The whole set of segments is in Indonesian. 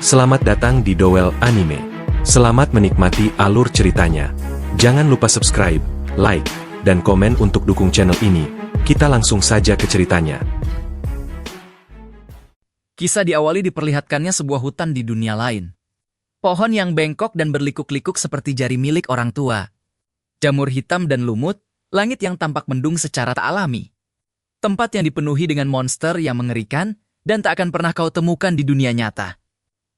Selamat datang di Dowell Anime. Selamat menikmati alur ceritanya. Jangan lupa subscribe, like, dan komen untuk dukung channel ini. Kita langsung saja ke ceritanya. Kisah diawali diperlihatkannya sebuah hutan di dunia lain. Pohon yang bengkok dan berlikuk-likuk seperti jari milik orang tua. Jamur hitam dan lumut, langit yang tampak mendung secara tak alami. Tempat yang dipenuhi dengan monster yang mengerikan dan tak akan pernah kau temukan di dunia nyata.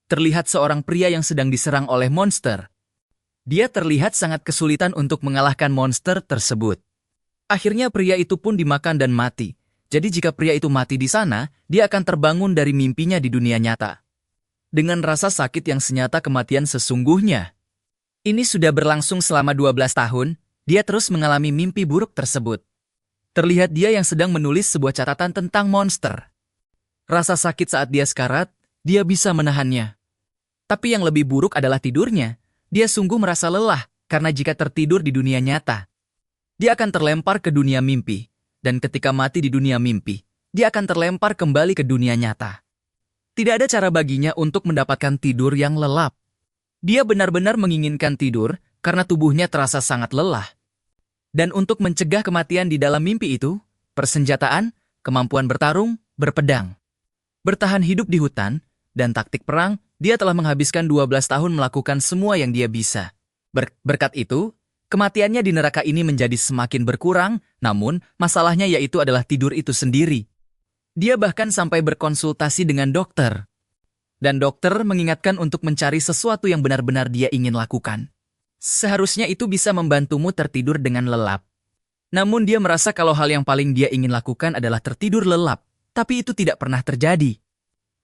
Terlihat seorang pria yang sedang diserang oleh monster. Dia terlihat sangat kesulitan untuk mengalahkan monster tersebut. Akhirnya pria itu pun dimakan dan mati. Jadi jika pria itu mati di sana, dia akan terbangun dari mimpinya di dunia nyata. Dengan rasa sakit yang senyata kematian sesungguhnya. Ini sudah berlangsung selama 12 tahun, dia terus mengalami mimpi buruk tersebut. Terlihat dia yang sedang menulis sebuah catatan tentang monster. Rasa sakit saat dia sekarat, dia bisa menahannya. Tapi yang lebih buruk adalah tidurnya. Dia sungguh merasa lelah karena jika tertidur di dunia nyata, dia akan terlempar ke dunia mimpi. Dan ketika mati di dunia mimpi, dia akan terlempar kembali ke dunia nyata. Tidak ada cara baginya untuk mendapatkan tidur yang lelap. Dia benar-benar menginginkan tidur karena tubuhnya terasa sangat lelah. Dan untuk mencegah kematian di dalam mimpi itu, persenjataan, kemampuan bertarung, berpedang, bertahan hidup di hutan, dan taktik perang, dia telah menghabiskan 12 tahun melakukan semua yang dia bisa. Berkat itu, kematiannya di neraka ini menjadi semakin berkurang, namun masalahnya yaitu adalah tidur itu sendiri. Dia bahkan sampai berkonsultasi dengan dokter. Dan dokter mengingatkan untuk mencari sesuatu yang benar-benar dia ingin lakukan. Seharusnya itu bisa membantumu tertidur dengan lelap. Namun dia merasa kalau hal yang paling dia ingin lakukan adalah tertidur lelap, tapi itu tidak pernah terjadi.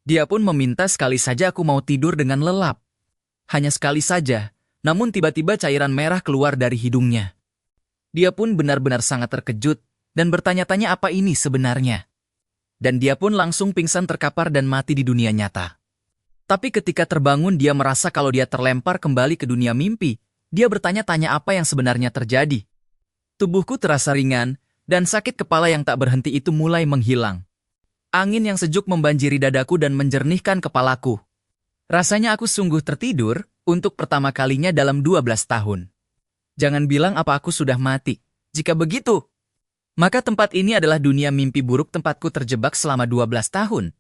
Dia pun meminta sekali saja aku mau tidur dengan lelap. Hanya sekali saja, namun tiba-tiba cairan merah keluar dari hidungnya. Dia pun benar-benar sangat terkejut dan bertanya-tanya apa ini sebenarnya. Dan dia pun langsung pingsan terkapar dan mati di dunia nyata. Tapi ketika terbangun dia merasa kalau dia terlempar kembali ke dunia mimpi. Dia bertanya-tanya apa yang sebenarnya terjadi. Tubuhku terasa ringan dan sakit kepala yang tak berhenti itu mulai menghilang. Angin yang sejuk membanjiri dadaku dan menjernihkan kepalaku. Rasanya aku sungguh tertidur untuk pertama kalinya dalam 12 tahun. Jangan bilang apa aku sudah mati. Jika begitu, maka tempat ini adalah dunia mimpi buruk tempatku terjebak selama 12 tahun.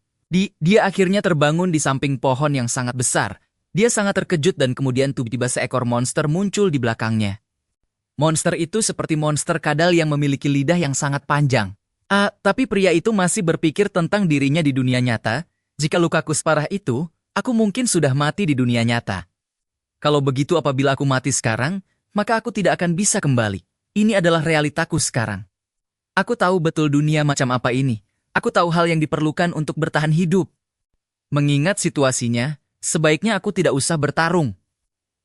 Dia akhirnya terbangun di samping pohon yang sangat besar. Dia sangat terkejut dan kemudian tiba-tiba seekor monster muncul di belakangnya. Monster itu seperti monster kadal yang memiliki lidah yang sangat panjang. Tapi pria itu masih berpikir tentang dirinya di dunia nyata. Jika lukaku separah itu, aku mungkin sudah mati di dunia nyata. Kalau begitu apabila aku mati sekarang, maka aku tidak akan bisa kembali. Ini adalah realitaku sekarang. Aku tahu betul dunia macam apa ini. Aku tahu hal yang diperlukan untuk bertahan hidup. Mengingat situasinya, sebaiknya aku tidak usah bertarung.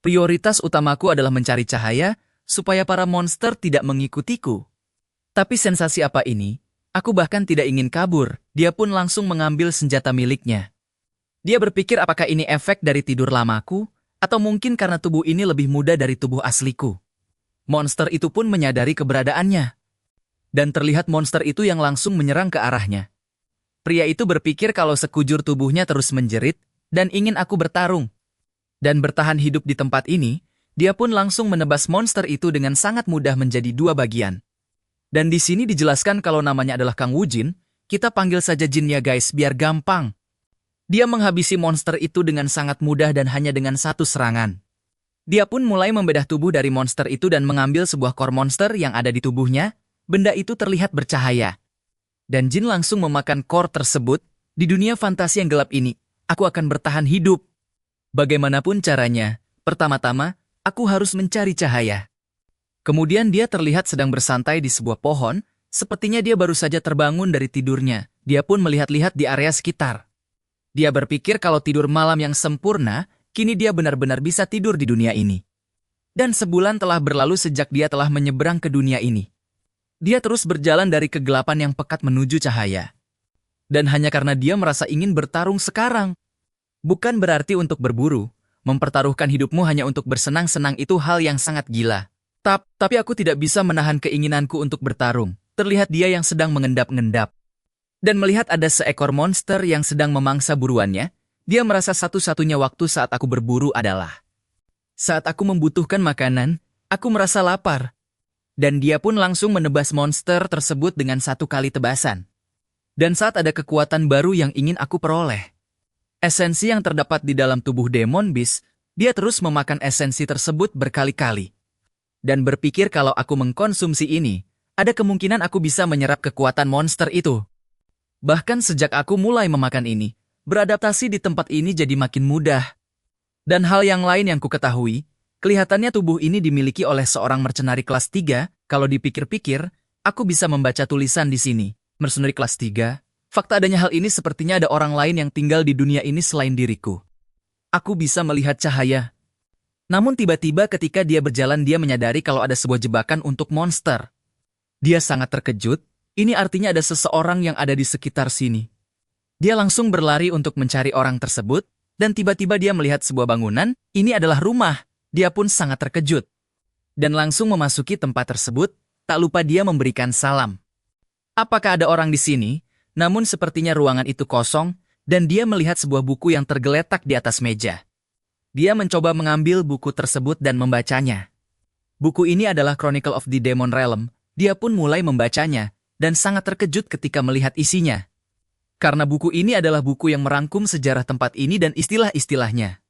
Prioritas utamaku adalah mencari cahaya, supaya para monster tidak mengikutiku. Tapi sensasi apa ini? Aku bahkan tidak ingin kabur, dia pun langsung mengambil senjata miliknya. Dia berpikir apakah ini efek dari tidur lamaku, atau mungkin karena tubuh ini lebih muda dari tubuh asliku. Monster itu pun menyadari keberadaannya. Dan terlihat monster itu yang langsung menyerang ke arahnya. Pria itu berpikir kalau sekujur tubuhnya terus menjerit, dan ingin aku bertarung. Dan bertahan hidup di tempat ini, dia pun langsung menebas monster itu dengan sangat mudah menjadi 2 bagian. Dan di sini dijelaskan kalau namanya adalah Kang Wujin, kita panggil saja Jin ya guys biar gampang. Dia menghabisi monster itu dengan sangat mudah dan hanya dengan 1 serangan. Dia pun mulai membedah tubuh dari monster itu dan mengambil sebuah core monster yang ada di tubuhnya, benda itu terlihat bercahaya. Dan Jin langsung memakan core tersebut, di dunia fantasi yang gelap ini, aku akan bertahan hidup. Bagaimanapun caranya, pertama-tama, aku harus mencari cahaya. Kemudian dia terlihat sedang bersantai di sebuah pohon, sepertinya dia baru saja terbangun dari tidurnya. Dia pun melihat-lihat di area sekitar. Dia berpikir kalau tidur malam yang sempurna, kini dia benar-benar bisa tidur di dunia ini. Dan sebulan telah berlalu sejak dia telah menyeberang ke dunia ini. Dia terus berjalan dari kegelapan yang pekat menuju cahaya. Dan hanya karena dia merasa ingin bertarung sekarang. Bukan berarti untuk berburu, mempertaruhkan hidupmu hanya untuk bersenang-senang itu hal yang sangat gila. Tapi aku tidak bisa menahan keinginanku untuk bertarung. Terlihat dia yang sedang mengendap-endap. Dan melihat ada seekor monster yang sedang memangsa buruannya, Dia merasa satu-satunya waktu saat aku berburu adalah saat aku membutuhkan makanan, aku merasa lapar. Dan dia pun langsung menebas monster tersebut dengan satu kali tebasan. Dan saat ada kekuatan baru yang ingin aku peroleh, esensi yang terdapat di dalam tubuh Demon Beast, dia terus memakan esensi tersebut berkali-kali. Dan berpikir kalau aku mengkonsumsi ini, ada kemungkinan aku bisa menyerap kekuatan monster itu. Bahkan sejak aku mulai memakan ini, beradaptasi di tempat ini jadi makin mudah. Dan hal yang lain yang ku ketahui, kelihatannya tubuh ini dimiliki oleh seorang mercenari kelas 3, kalau dipikir-pikir, aku bisa membaca tulisan di sini. Mercenari kelas 3, fakta adanya hal ini sepertinya ada orang lain yang tinggal di dunia ini selain diriku. Aku bisa melihat cahaya. Namun tiba-tiba ketika dia berjalan dia menyadari kalau ada sebuah jebakan untuk monster. Dia sangat terkejut, ini artinya ada seseorang yang ada di sekitar sini. Dia langsung berlari untuk mencari orang tersebut, dan tiba-tiba dia melihat sebuah bangunan, ini adalah rumah. Dia pun sangat terkejut. Dan langsung memasuki tempat tersebut, tak lupa dia memberikan salam. Apakah ada orang di sini? Namun sepertinya ruangan itu kosong, dan dia melihat sebuah buku yang tergeletak di atas meja. Dia mencoba mengambil buku tersebut dan membacanya. Buku ini adalah Chronicle of the Demon Realm. Dia pun mulai membacanya, dan sangat terkejut ketika melihat isinya. Karena buku ini adalah buku yang merangkum sejarah tempat ini dan istilah-istilahnya.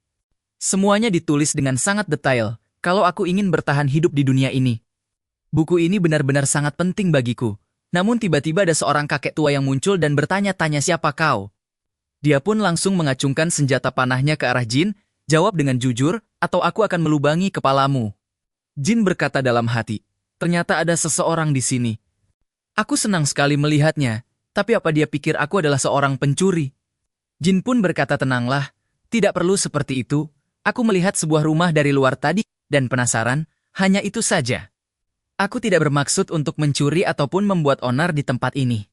Semuanya ditulis dengan sangat detail, kalau aku ingin bertahan hidup di dunia ini. Buku ini benar-benar sangat penting bagiku. Namun tiba-tiba ada seorang kakek tua yang muncul dan bertanya-tanya siapa kau. Dia pun langsung mengacungkan senjata panahnya ke arah Jin, jawab dengan jujur, atau aku akan melubangi kepalamu. Jin berkata dalam hati, ternyata ada seseorang di sini. Aku senang sekali melihatnya. Tapi apa dia pikir aku adalah seorang pencuri? Jin pun berkata tenanglah, tidak perlu seperti itu. Aku melihat sebuah rumah dari luar tadi, dan penasaran, hanya itu saja. Aku tidak bermaksud untuk mencuri ataupun membuat onar di tempat ini.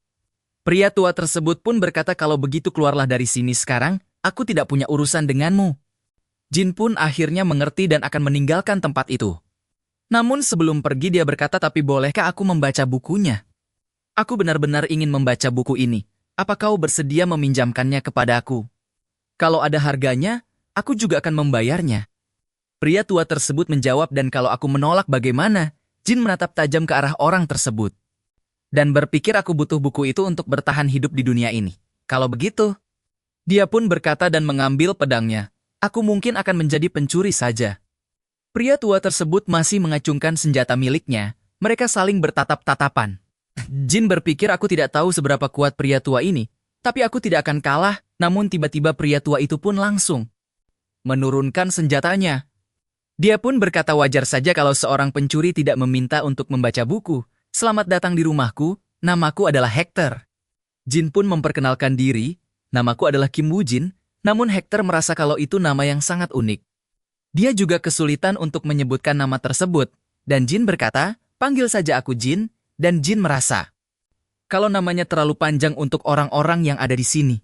Pria tua tersebut pun berkata kalau begitu keluarlah dari sini sekarang, aku tidak punya urusan denganmu. Jin pun akhirnya mengerti dan akan meninggalkan tempat itu. Namun sebelum pergi dia berkata tapi bolehkah aku membaca bukunya? Aku benar-benar ingin membaca buku ini. Apa kau bersedia meminjamkannya kepada aku? Kalau ada harganya, aku juga akan membayarnya. Pria tua tersebut menjawab dan kalau aku menolak bagaimana? Jin menatap tajam ke arah orang tersebut. Dan berpikir aku butuh buku itu untuk bertahan hidup di dunia ini. Kalau begitu, dia pun berkata dan mengambil pedangnya. Aku mungkin akan menjadi pencuri saja. Pria tua tersebut masih mengacungkan senjata miliknya. Mereka saling bertatap-tatapan. Jin berpikir aku tidak tahu seberapa kuat pria tua ini, tapi aku tidak akan kalah, namun tiba-tiba pria tua itu pun langsung menurunkan senjatanya. Dia pun berkata wajar saja kalau seorang pencuri tidak meminta untuk membaca buku. Selamat datang di rumahku, namaku adalah Hector. Jin pun memperkenalkan diri, namaku adalah Kim Woo Jin, namun Hector merasa kalau itu nama yang sangat unik. Dia juga kesulitan untuk menyebutkan nama tersebut, dan Jin berkata, panggil saja aku Jin. Dan Jin merasa kalau namanya terlalu panjang untuk orang-orang yang ada di sini.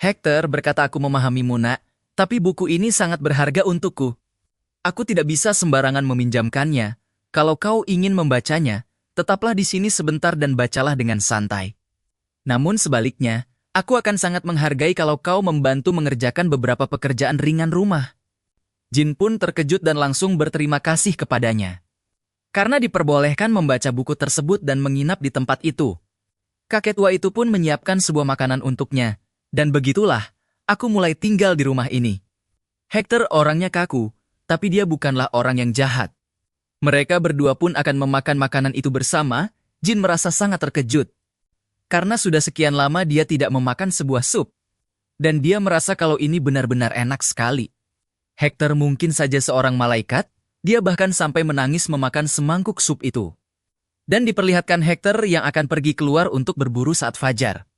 Hector berkata aku memahamimu nak, tapi buku ini sangat berharga untukku. Aku tidak bisa sembarangan meminjamkannya. Kalau kau ingin membacanya, tetaplah di sini sebentar dan bacalah dengan santai. Namun sebaliknya, aku akan sangat menghargai kalau kau membantu mengerjakan beberapa pekerjaan ringan rumah. Jin pun terkejut dan langsung berterima kasih kepadanya. Karena diperbolehkan membaca buku tersebut dan menginap di tempat itu. Kakek tua itu pun menyiapkan sebuah makanan untuknya. Dan begitulah, aku mulai tinggal di rumah ini. Hector orangnya kaku, tapi dia bukanlah orang yang jahat. Mereka berdua pun akan memakan makanan itu bersama. Jin merasa sangat terkejut. Karena sudah sekian lama dia tidak memakan sebuah sup. Dan dia merasa kalau ini benar-benar enak sekali. Hector mungkin saja seorang malaikat. Dia bahkan sampai menangis memakan semangkuk sup itu. Dan diperlihatkan Hector yang akan pergi keluar untuk berburu saat fajar.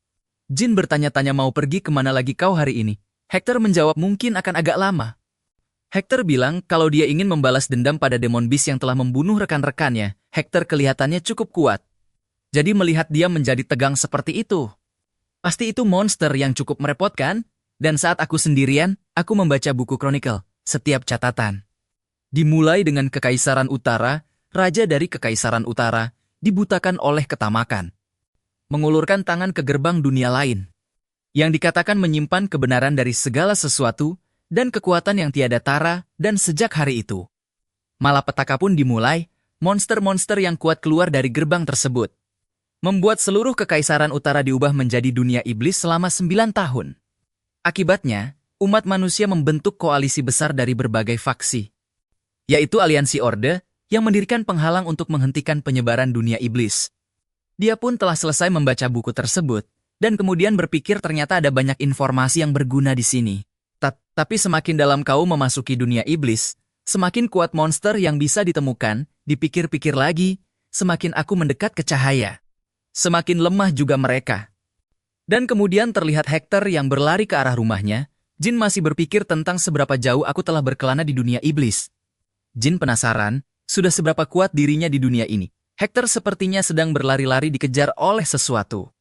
Jin bertanya-tanya mau pergi kemana lagi kau hari ini. Hector menjawab mungkin akan agak lama. Hector bilang kalau dia ingin membalas dendam pada Demon Beast yang telah membunuh rekan-rekannya. Hector kelihatannya cukup kuat. Jadi melihat dia menjadi tegang seperti itu. Pasti itu monster yang cukup merepotkan. Dan saat aku sendirian, aku membaca buku Chronicle. Setiap catatan. Dimulai dengan Kekaisaran Utara, Raja dari Kekaisaran Utara, dibutakan oleh ketamakan. Mengulurkan tangan ke gerbang dunia lain. yang dikatakan menyimpan kebenaran dari segala sesuatu dan kekuatan yang tiada tara, dan sejak hari itu malapetaka pun dimulai, monster-monster yang kuat keluar dari gerbang tersebut, membuat seluruh kekaisaran utara diubah menjadi dunia iblis selama 9 tahun. Akibatnya, umat manusia membentuk koalisi besar dari berbagai faksi, yaitu Aliansi Orde, yang mendirikan penghalang untuk menghentikan penyebaran dunia iblis. Dia pun telah selesai membaca buku tersebut, dan kemudian berpikir ternyata ada banyak informasi yang berguna di sini. Tapi semakin dalam kau memasuki dunia iblis, semakin kuat monster yang bisa ditemukan, dipikir-pikir lagi, semakin aku mendekat ke cahaya. Semakin lemah juga mereka. Dan kemudian terlihat Hector yang berlari ke arah rumahnya. Jin masih berpikir tentang seberapa jauh aku telah berkelana di dunia iblis. Jin penasaran, sudah seberapa kuat dirinya di dunia ini. Hector sepertinya sedang berlari-lari dikejar oleh sesuatu.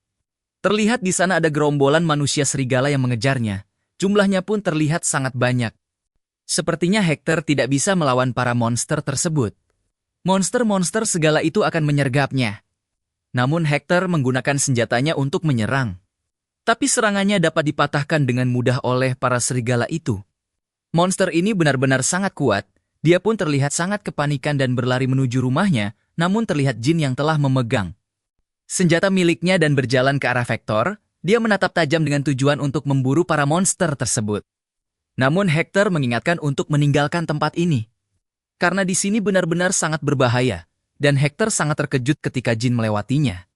Terlihat di sana ada gerombolan manusia serigala yang mengejarnya. Jumlahnya pun terlihat sangat banyak. Sepertinya Hector tidak bisa melawan para monster tersebut. Monster-monster segala itu akan menyergapnya. Namun Hector menggunakan senjatanya untuk menyerang. Tapi serangannya dapat dipatahkan dengan mudah oleh para serigala itu. Monster ini benar-benar sangat kuat. Dia pun terlihat sangat kepanikan dan berlari menuju rumahnya, namun terlihat Jin yang telah memegang senjata miliknya dan berjalan ke arah Hector. Dia menatap tajam dengan tujuan untuk memburu para monster tersebut. Namun Hector mengingatkan untuk meninggalkan tempat ini. Karena di sini benar-benar sangat berbahaya, dan Hector sangat terkejut ketika Jin melewatinya.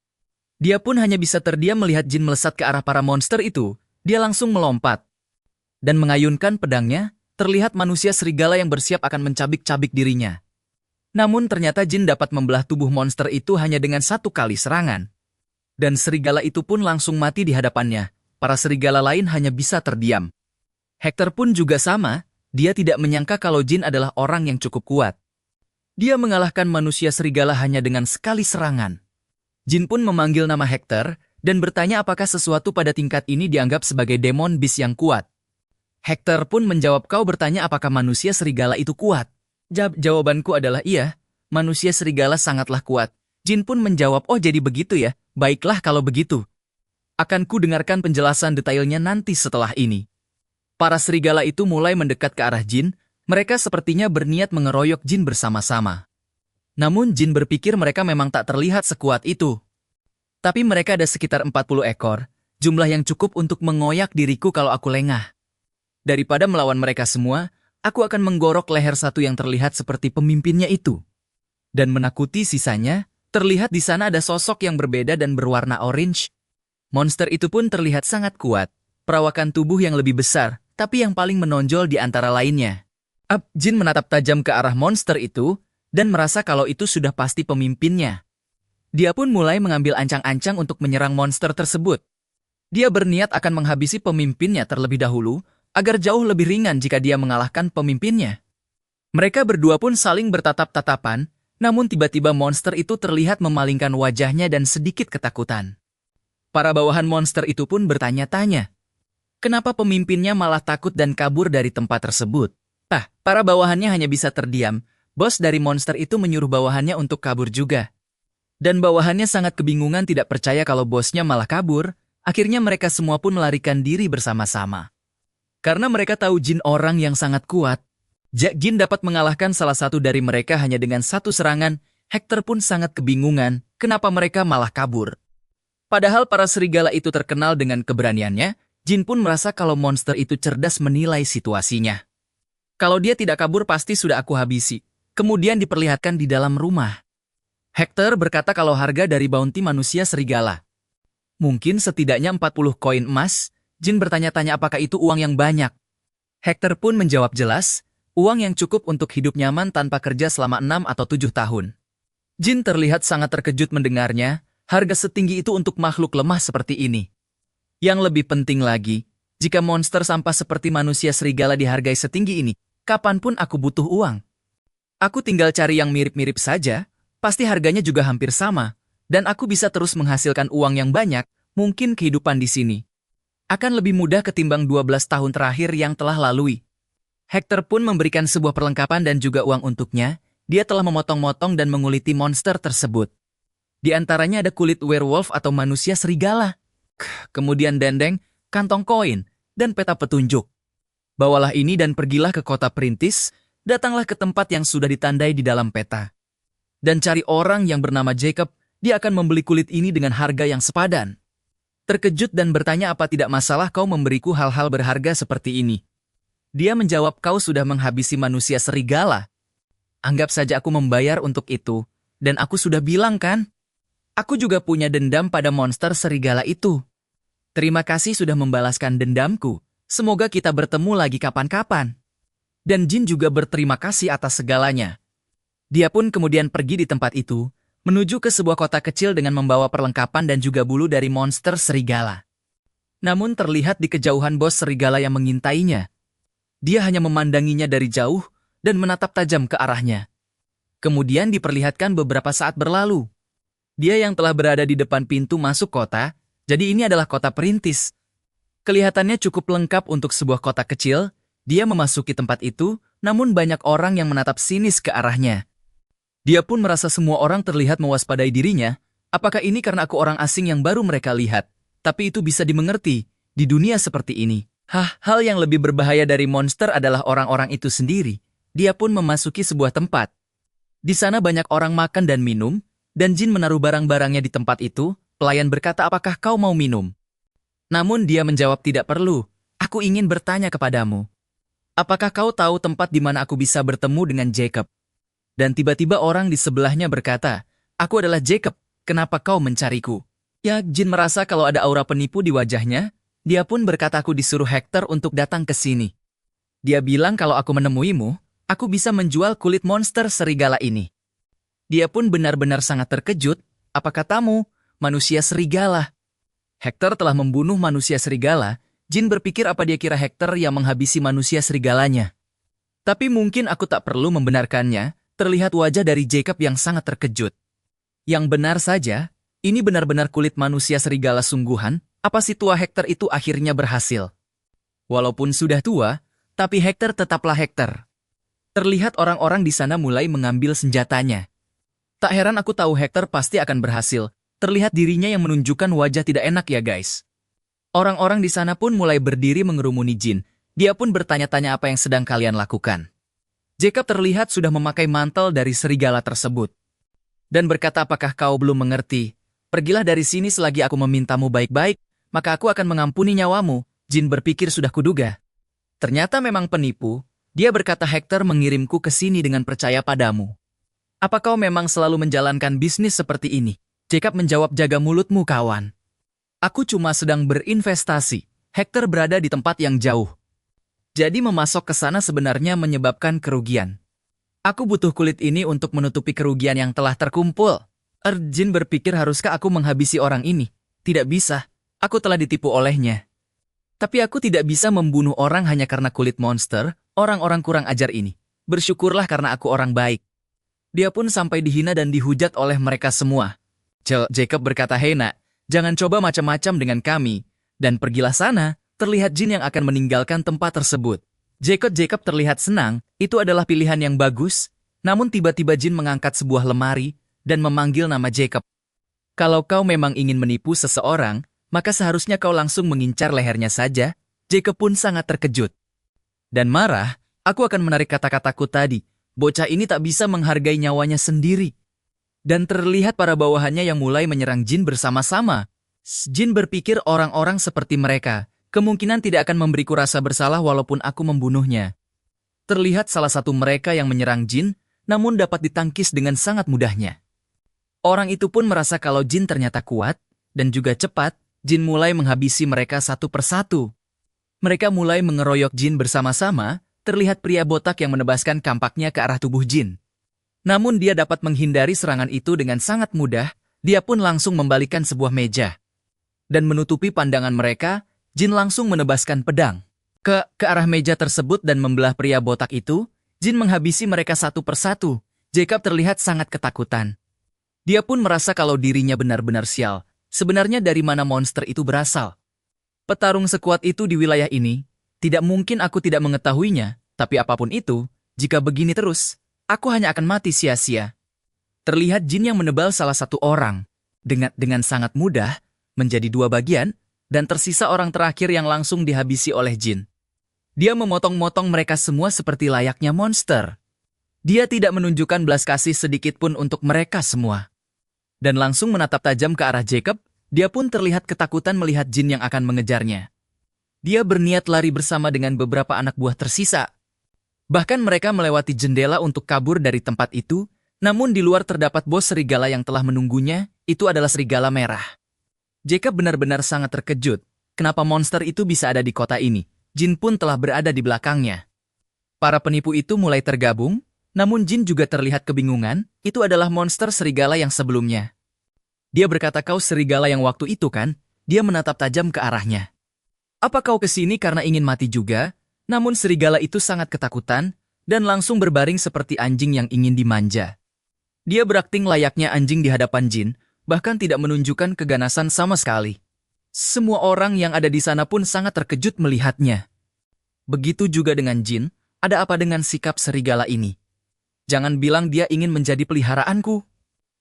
Dia pun hanya bisa terdiam melihat Jin melesat ke arah para monster itu. Dia langsung melompat dan mengayunkan pedangnya. Terlihat manusia serigala yang bersiap akan mencabik-cabik dirinya. Namun ternyata Jin dapat membelah tubuh monster itu hanya dengan satu kali serangan. Dan serigala itu pun langsung mati di hadapannya. Para serigala lain hanya bisa terdiam. Hector pun juga sama, dia tidak menyangka kalau Jin adalah orang yang cukup kuat. Dia mengalahkan manusia serigala hanya dengan sekali serangan. Jin pun memanggil nama Hector dan bertanya apakah sesuatu pada tingkat ini dianggap sebagai demon beast yang kuat. Hector pun menjawab, kau bertanya apakah manusia serigala itu kuat? Jawabanku adalah iya, manusia serigala sangatlah kuat. Jin pun menjawab, oh jadi begitu ya, baiklah kalau begitu. Akan ku dengarkan penjelasan detailnya nanti setelah ini. Para serigala itu mulai mendekat ke arah Jin, mereka sepertinya berniat mengeroyok Jin bersama-sama. Namun Jin berpikir mereka memang tak terlihat sekuat itu. Tapi mereka ada sekitar 40 ekor, jumlah yang cukup untuk mengoyak diriku kalau aku lengah. Daripada melawan mereka semua, aku akan menggorok leher satu yang terlihat seperti pemimpinnya itu. Dan menakuti sisanya, terlihat di sana ada sosok yang berbeda dan berwarna orange. Monster itu pun terlihat sangat kuat, perawakan tubuh yang lebih besar, tapi yang paling menonjol di antara lainnya. Jin menatap tajam ke arah monster itu, dan merasa kalau itu sudah pasti pemimpinnya. Dia pun mulai mengambil ancang-ancang untuk menyerang monster tersebut. Dia berniat akan menghabisi pemimpinnya terlebih dahulu, agar jauh lebih ringan jika dia mengalahkan pemimpinnya. Mereka berdua pun saling bertatap-tatapan, namun tiba-tiba monster itu terlihat memalingkan wajahnya dan sedikit ketakutan. Para bawahan monster itu pun bertanya-tanya, kenapa pemimpinnya malah takut dan kabur dari tempat tersebut? Para bawahannya hanya bisa terdiam. Bos dari monster itu menyuruh bawahannya untuk kabur juga. Dan bawahannya sangat kebingungan tidak percaya kalau bosnya malah kabur. Akhirnya mereka semua pun melarikan diri bersama-sama. Karena mereka tahu Jin orang yang sangat kuat. Jin dapat mengalahkan salah satu dari mereka hanya dengan satu serangan. Hector pun sangat kebingungan kenapa mereka malah kabur. Padahal para serigala itu terkenal dengan keberaniannya, Jin pun merasa kalau monster itu cerdas menilai situasinya. Kalau dia tidak kabur pasti sudah aku habisi. Kemudian diperlihatkan di dalam rumah. Hector berkata kalau harga dari bounty manusia serigala mungkin setidaknya 40 koin emas. Jin bertanya-tanya apakah itu uang yang banyak. Hector pun menjawab jelas, uang yang cukup untuk hidup nyaman tanpa kerja selama 6 atau 7 tahun. Jin terlihat sangat terkejut mendengarnya, harga setinggi itu untuk makhluk lemah seperti ini. Yang lebih penting lagi, jika monster sampah seperti manusia serigala dihargai setinggi ini, kapanpun aku butuh uang. Aku tinggal cari yang mirip-mirip saja, pasti harganya juga hampir sama, dan aku bisa terus menghasilkan uang yang banyak, mungkin kehidupan di sini akan lebih mudah ketimbang 12 tahun terakhir yang telah lalui. Hector pun memberikan sebuah perlengkapan dan juga uang untuknya. Dia telah memotong-motong dan menguliti monster tersebut. Di antaranya ada kulit werewolf atau manusia serigala. Kemudian dendeng, kantong koin, dan peta petunjuk. Bawalah ini dan pergilah ke kota perintis, datanglah ke tempat yang sudah ditandai di dalam peta. Dan cari orang yang bernama Jacob, dia akan membeli kulit ini dengan harga yang sepadan. Terkejut dan bertanya apa tidak masalah kau memberiku hal-hal berharga seperti ini. Dia menjawab kau sudah menghabisi manusia serigala. Anggap saja aku membayar untuk itu, dan aku sudah bilang kan? Aku juga punya dendam pada monster serigala itu. Terima kasih sudah membalaskan dendamku. Semoga kita bertemu lagi kapan-kapan. Dan Jin juga berterima kasih atas segalanya. Dia pun kemudian pergi di tempat itu, menuju ke sebuah kota kecil dengan membawa perlengkapan dan juga bulu dari monster serigala. Namun terlihat di kejauhan bos serigala yang mengintainya. Dia hanya memandanginya dari jauh dan menatap tajam ke arahnya. Kemudian diperlihatkan beberapa saat berlalu. Dia yang telah berada di depan pintu masuk kota, jadi ini adalah kota perintis. Kelihatannya cukup lengkap untuk sebuah kota kecil. Dia memasuki tempat itu, namun banyak orang yang menatap sinis ke arahnya. Dia pun merasa semua orang terlihat mewaspadai dirinya. Apakah ini karena aku orang asing yang baru mereka lihat? Tapi itu bisa dimengerti. Di dunia seperti ini, hal yang lebih berbahaya dari monster adalah orang-orang itu sendiri. Dia pun memasuki sebuah tempat. Di sana banyak orang makan dan minum, dan Jin menaruh barang-barangnya di tempat itu. Pelayan berkata, apakah kau mau minum? Namun dia menjawab, tidak perlu. Aku ingin bertanya kepadamu. Apakah kau tahu tempat di mana aku bisa bertemu dengan Jacob? Dan tiba-tiba orang di sebelahnya berkata, aku adalah Jacob, kenapa kau mencariku? Ya, Jin merasa kalau ada aura penipu di wajahnya. Dia pun berkata, aku disuruh Hector untuk datang ke sini. Dia bilang kalau aku menemuimu, aku bisa menjual kulit monster serigala ini. Dia pun benar-benar sangat terkejut. Apa katamu? Manusia serigala. Hector telah membunuh manusia serigala. Jin berpikir apa dia kira Hector yang menghabisi manusia serigalanya. Tapi mungkin aku tak perlu membenarkannya, terlihat wajah dari Jacob yang sangat terkejut. Yang benar saja, ini benar-benar kulit manusia serigala sungguhan, apa si tua Hector itu akhirnya berhasil. Walaupun sudah tua, tapi Hector tetaplah Hector. Terlihat orang-orang di sana mulai mengambil senjatanya. Tak heran aku tahu Hector pasti akan berhasil. Terlihat dirinya yang menunjukkan wajah tidak enak ya guys. Orang-orang di sana pun mulai berdiri mengerumuni Jin. Dia pun bertanya-tanya apa yang sedang kalian lakukan. Jacob terlihat sudah memakai mantel dari serigala tersebut. Dan berkata, apakah kau belum mengerti? Pergilah dari sini selagi aku memintamu baik-baik, maka aku akan mengampuni nyawamu. Jin berpikir sudah kuduga. Ternyata memang penipu. Dia berkata, Hector mengirimku ke sini dengan percaya padamu. Apa kau memang selalu menjalankan bisnis seperti ini? Jacob menjawab, jaga mulutmu kawan. Aku cuma sedang berinvestasi. Hector berada di tempat yang jauh. Jadi memasok ke sana sebenarnya menyebabkan kerugian. Aku butuh kulit ini untuk menutupi kerugian yang telah terkumpul. Jin berpikir haruskah aku menghabisi orang ini? Tidak bisa. Aku telah ditipu olehnya. Tapi aku tidak bisa membunuh orang hanya karena kulit monster, orang-orang kurang ajar ini. Bersyukurlah karena aku orang baik. Dia pun sampai dihina dan dihujat oleh mereka semua. Jacob berkata, hei nak, jangan coba macam-macam dengan kami. Dan pergilah sana, terlihat Jin yang akan meninggalkan tempat tersebut. Jacob terlihat senang, itu adalah pilihan yang bagus. Namun tiba-tiba Jin mengangkat sebuah lemari dan memanggil nama Jacob. Kalau kau memang ingin menipu seseorang, maka seharusnya kau langsung mengincar lehernya saja. Jacob pun sangat terkejut. Dan marah, aku akan menarik kata-kataku tadi. Bocah ini tak bisa menghargai nyawanya sendiri. Dan terlihat para bawahannya yang mulai menyerang Jin bersama-sama. Jin berpikir orang-orang seperti mereka, kemungkinan tidak akan memberiku rasa bersalah walaupun aku membunuhnya. Terlihat salah satu mereka yang menyerang Jin, namun dapat ditangkis dengan sangat mudahnya. Orang itu pun merasa kalau Jin ternyata kuat, dan juga cepat, Jin mulai menghabisi mereka satu persatu. Mereka mulai mengeroyok Jin bersama-sama, terlihat pria botak yang menebaskan kampaknya ke arah tubuh Jin. Namun dia dapat menghindari serangan itu dengan sangat mudah, dia pun langsung membalikan sebuah meja. Dan menutupi pandangan mereka, Jin langsung menebaskan pedang ke arah meja tersebut dan membelah pria botak itu. Jin menghabisi mereka satu persatu. Jacob terlihat sangat ketakutan. Dia pun merasa kalau dirinya benar-benar sial. Sebenarnya dari mana monster itu berasal? Petarung sekuat itu di wilayah ini, tidak mungkin aku tidak mengetahuinya, tapi apapun itu, jika begini terus, aku hanya akan mati sia-sia. Terlihat Jin yang menebal salah satu orang, dengan sangat mudah, menjadi dua bagian, dan tersisa orang terakhir yang langsung dihabisi oleh jin. Dia memotong-motong mereka semua seperti layaknya monster. Dia tidak menunjukkan belas kasih sedikit pun untuk mereka semua. Dan langsung menatap tajam ke arah Jacob, dia pun terlihat ketakutan melihat jin yang akan mengejarnya. Dia berniat lari bersama dengan beberapa anak buah tersisa. Bahkan mereka melewati jendela untuk kabur dari tempat itu, namun di luar terdapat bos serigala yang telah menunggunya, itu adalah serigala merah. Jacob benar-benar sangat terkejut. Kenapa monster itu bisa ada di kota ini? Jin pun telah berada di belakangnya. Para penipu itu mulai tergabung, namun Jin juga terlihat kebingungan, itu adalah monster serigala yang sebelumnya. Dia berkata, "Kau serigala yang waktu itu kan?" Dia menatap tajam ke arahnya. "Apa kau kesini karena ingin mati juga?" Namun serigala itu sangat ketakutan, dan langsung berbaring seperti anjing yang ingin dimanja. Dia berakting layaknya anjing di hadapan Jin, bahkan tidak menunjukkan keganasan sama sekali. Semua orang yang ada di sana pun sangat terkejut melihatnya. Begitu juga dengan Jin, ada apa dengan sikap serigala ini? Jangan bilang dia ingin menjadi peliharaanku.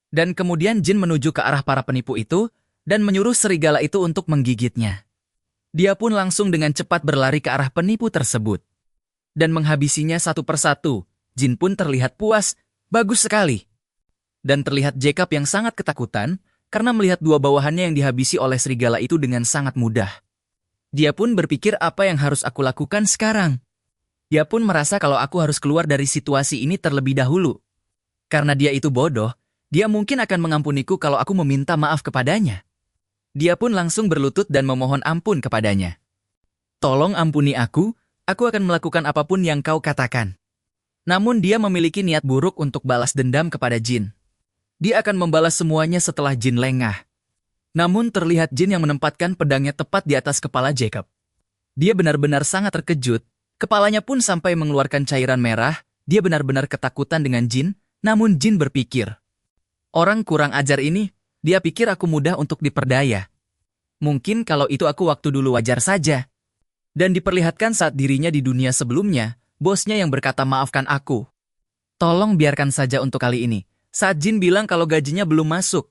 Dan kemudian Jin menuju ke arah para penipu itu, dan menyuruh serigala itu untuk menggigitnya. Dia pun langsung dengan cepat berlari ke arah penipu tersebut. Dan menghabisinya satu persatu. Jin pun terlihat puas, bagus sekali. Dan terlihat Jacob yang sangat ketakutan, karena melihat dua bawahannya yang dihabisi oleh serigala itu dengan sangat mudah. Dia pun berpikir, apa yang harus aku lakukan sekarang? Dia pun merasa kalau aku harus keluar dari situasi ini terlebih dahulu. Karena dia itu bodoh, dia mungkin akan mengampuniku kalau aku meminta maaf kepadanya. Dia pun langsung berlutut dan memohon ampun kepadanya. "Tolong ampuni aku akan melakukan apapun yang kau katakan." Namun dia memiliki niat buruk untuk balas dendam kepada Jin. Dia akan membalas semuanya setelah Jin lengah. Namun terlihat Jin yang menempatkan pedangnya tepat di atas kepala Jacob. Dia benar-benar sangat terkejut, kepalanya pun sampai mengeluarkan cairan merah, dia benar-benar ketakutan dengan Jin, namun Jin berpikir, "Orang kurang ajar ini, dia pikir aku mudah untuk diperdaya. Mungkin kalau itu aku waktu dulu wajar saja." Dan diperlihatkan saat dirinya di dunia sebelumnya, bosnya yang berkata, "Maafkan aku. Tolong biarkan saja untuk kali ini." Saat Jin bilang kalau gajinya belum masuk.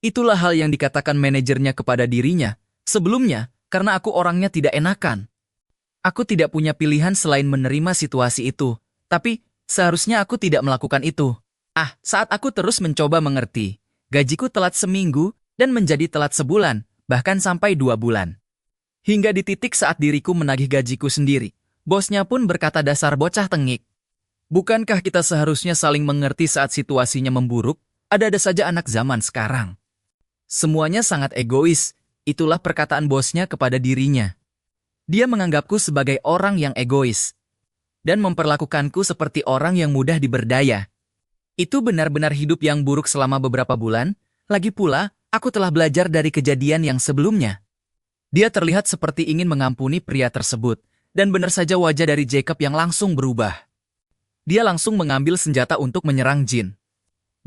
Itulah hal yang dikatakan manajernya kepada dirinya. Sebelumnya, karena aku orangnya tidak enakan. Aku tidak punya pilihan selain menerima situasi itu. Tapi, seharusnya aku tidak melakukan itu. Saat aku terus mencoba mengerti. Gajiku telat seminggu, dan menjadi telat sebulan, bahkan sampai 2 bulan. Hingga di titik saat diriku menagih gajiku sendiri. Bosnya pun berkata, "Dasar bocah tengik. Bukankah kita seharusnya saling mengerti saat situasinya memburuk? Ada-ada saja anak zaman sekarang. Semuanya sangat egois." Itulah perkataan bosnya kepada dirinya. Dia menganggapku sebagai orang yang egois. Dan memperlakukanku seperti orang yang mudah diberdaya. Itu benar-benar hidup yang buruk selama beberapa bulan. Lagi pula, aku telah belajar dari kejadian yang sebelumnya. Dia terlihat seperti ingin mengampuni pria tersebut. Dan benar saja wajah dari Jacob yang langsung berubah. Dia langsung mengambil senjata untuk menyerang Jin.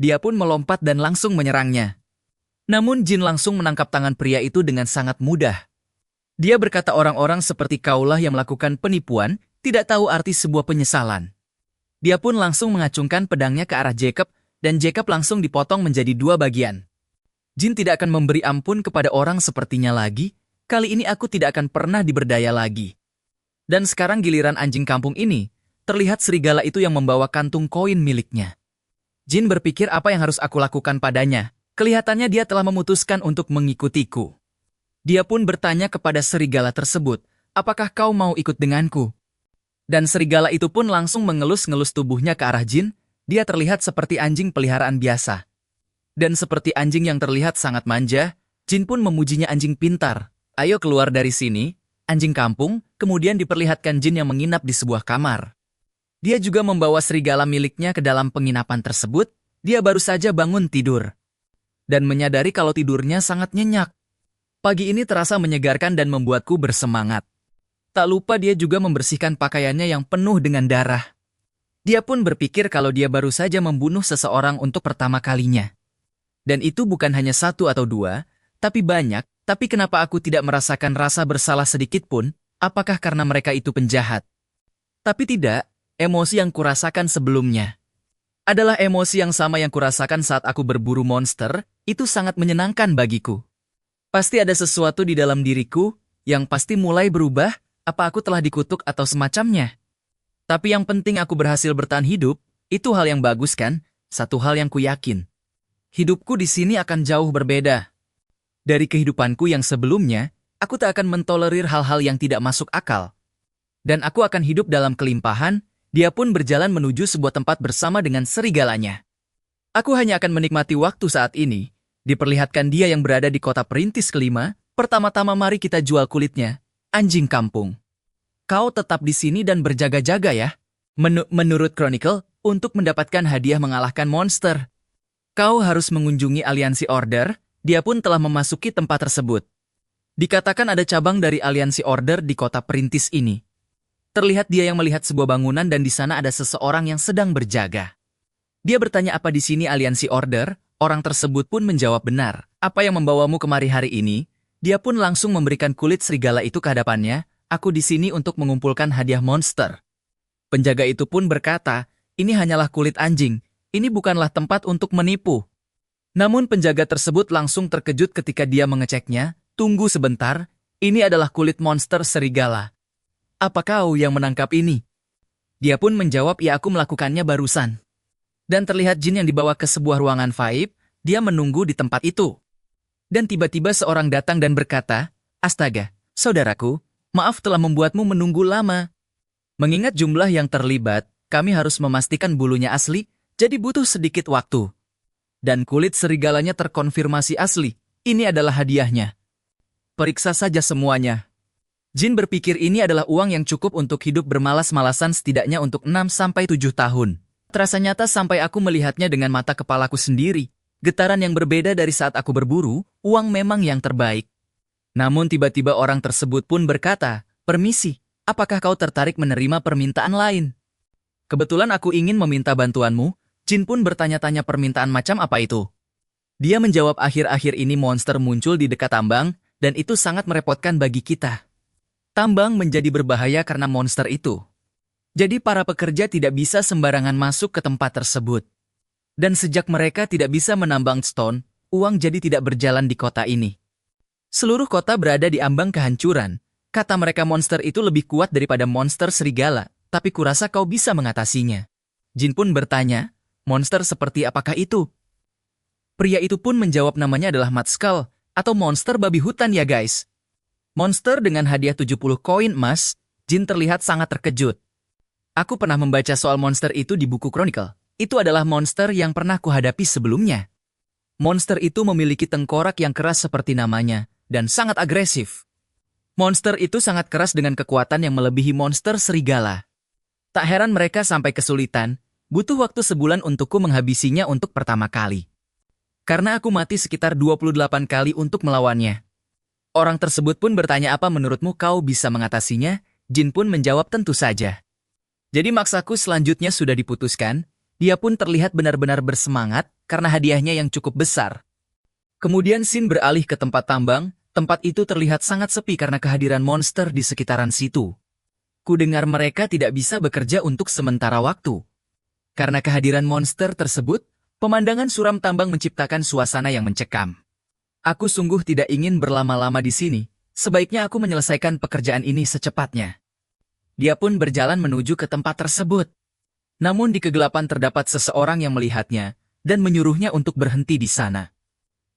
Dia pun melompat dan langsung menyerangnya. Namun Jin langsung menangkap tangan pria itu dengan sangat mudah. Dia berkata, "Orang-orang seperti kaulah yang melakukan penipuan, tidak tahu arti sebuah penyesalan." Dia pun langsung mengacungkan pedangnya ke arah Jacob, dan Jacob langsung dipotong menjadi 2 bagian. Jin tidak akan memberi ampun kepada orang sepertinya lagi, kali ini aku tidak akan pernah diberdaya lagi. Dan sekarang giliran anjing kampung ini, terlihat serigala itu yang membawa kantung koin miliknya. Jin berpikir, apa yang harus aku lakukan padanya? Kelihatannya dia telah memutuskan untuk mengikutiku. Dia pun bertanya kepada serigala tersebut, "Apakah kau mau ikut denganku?" Dan serigala itu pun langsung mengelus-ngelus tubuhnya ke arah Jin. Dia terlihat seperti anjing peliharaan biasa. Dan seperti anjing yang terlihat sangat manja, Jin pun memujinya anjing pintar. "Ayo keluar dari sini, anjing kampung." Kemudian diperlihatkan Jin yang menginap di sebuah kamar. Dia juga membawa serigala miliknya ke dalam penginapan tersebut. Dia baru saja bangun tidur. Dan menyadari kalau tidurnya sangat nyenyak. Pagi ini terasa menyegarkan dan membuatku bersemangat. Tak lupa dia juga membersihkan pakaiannya yang penuh dengan darah. Dia pun berpikir kalau dia baru saja membunuh seseorang untuk pertama kalinya. Dan itu bukan hanya 1 atau 2, tapi banyak. Tapi kenapa aku tidak merasakan rasa bersalah sedikit pun? Apakah karena mereka itu penjahat? Tapi tidak, emosi yang kurasakan sebelumnya adalah emosi yang sama yang kurasakan saat aku berburu monster. Itu sangat menyenangkan bagiku. Pasti ada sesuatu di dalam diriku yang pasti mulai berubah, apa aku telah dikutuk atau semacamnya. Tapi yang penting aku berhasil bertahan hidup, itu hal yang bagus kan? Satu hal yang ku yakin. Hidupku di sini akan jauh berbeda. Dari kehidupanku yang sebelumnya, aku tak akan mentolerir hal-hal yang tidak masuk akal. Dan aku akan hidup dalam kelimpahan, dia pun berjalan menuju sebuah tempat bersama dengan serigalanya. Aku hanya akan menikmati waktu saat ini. Diperlihatkan dia yang berada di kota perintis kelima, pertama-tama mari kita jual kulitnya, anjing kampung. Kau tetap di sini dan berjaga-jaga ya. Menurut Chronicle, untuk mendapatkan hadiah mengalahkan monster, kau harus mengunjungi Aliansi Order, dia pun telah memasuki tempat tersebut. Dikatakan ada cabang dari Aliansi Order di kota perintis ini. Terlihat dia yang melihat sebuah bangunan dan di sana ada seseorang yang sedang berjaga. Dia bertanya apa di sini Aliansi Order, orang tersebut pun menjawab benar. Apa yang membawamu kemari hari ini? Dia pun langsung memberikan kulit serigala itu ke hadapannya. Aku di sini untuk mengumpulkan hadiah monster. Penjaga itu pun berkata, ini hanyalah kulit anjing. Ini bukanlah tempat untuk menipu. Namun penjaga tersebut langsung terkejut ketika dia mengeceknya. Tunggu sebentar, ini adalah kulit monster serigala. Apa kau yang menangkap ini? Dia pun menjawab, ya aku melakukannya barusan. Dan terlihat jin yang dibawa ke sebuah ruangan gaib, dia menunggu di tempat itu. Dan tiba-tiba seorang datang dan berkata, astaga, saudaraku, maaf telah membuatmu menunggu lama. Mengingat jumlah yang terlibat, kami harus memastikan bulunya asli, jadi butuh sedikit waktu. Dan kulit serigalanya terkonfirmasi asli, ini adalah hadiahnya. Periksa saja semuanya. Jin berpikir ini adalah uang yang cukup untuk hidup bermalas-malasan setidaknya untuk 6-7 tahun. Terasa nyata sampai aku melihatnya dengan mata kepalaku sendiri. Getaran yang berbeda dari saat aku berburu, uang memang yang terbaik. Namun tiba-tiba orang tersebut pun berkata, permisi, apakah kau tertarik menerima permintaan lain? Kebetulan aku ingin meminta bantuanmu. Jin pun bertanya-tanya permintaan macam apa itu. Dia menjawab akhir-akhir ini monster muncul di dekat tambang, dan itu sangat merepotkan bagi kita. Tambang menjadi berbahaya karena monster itu. Jadi para pekerja tidak bisa sembarangan masuk ke tempat tersebut. Dan sejak mereka tidak bisa menambang stone, uang jadi tidak berjalan di kota ini. Seluruh kota berada di ambang kehancuran. Kata mereka monster itu lebih kuat daripada monster serigala, tapi kurasa kau bisa mengatasinya. Jin pun bertanya, monster seperti apakah itu? Pria itu pun menjawab namanya adalah Matskull, atau monster babi hutan ya guys. Monster dengan hadiah 70 koin emas, Jin terlihat sangat terkejut. Aku pernah membaca soal monster itu di buku Chronicle. Itu adalah monster yang pernah kuhadapi sebelumnya. Monster itu memiliki tengkorak yang keras seperti namanya, dan sangat agresif. Monster itu sangat keras dengan kekuatan yang melebihi monster serigala. Tak heran mereka sampai kesulitan, butuh waktu sebulan untukku menghabisinya untuk pertama kali. Karena aku mati sekitar 28 kali untuk melawannya. Orang tersebut pun bertanya apa menurutmu kau bisa mengatasinya? Jin pun menjawab tentu saja. Jadi maksaku selanjutnya sudah diputuskan, dia pun terlihat benar-benar bersemangat karena hadiahnya yang cukup besar. Kemudian Sin beralih ke tempat tambang, tempat itu terlihat sangat sepi karena kehadiran monster di sekitaran situ. Ku dengar mereka tidak bisa bekerja untuk sementara waktu. Karena kehadiran monster tersebut, pemandangan suram tambang menciptakan suasana yang mencekam. Aku sungguh tidak ingin berlama-lama di sini, sebaiknya aku menyelesaikan pekerjaan ini secepatnya. Dia pun berjalan menuju ke tempat tersebut. Namun di kegelapan terdapat seseorang yang melihatnya, dan menyuruhnya untuk berhenti di sana.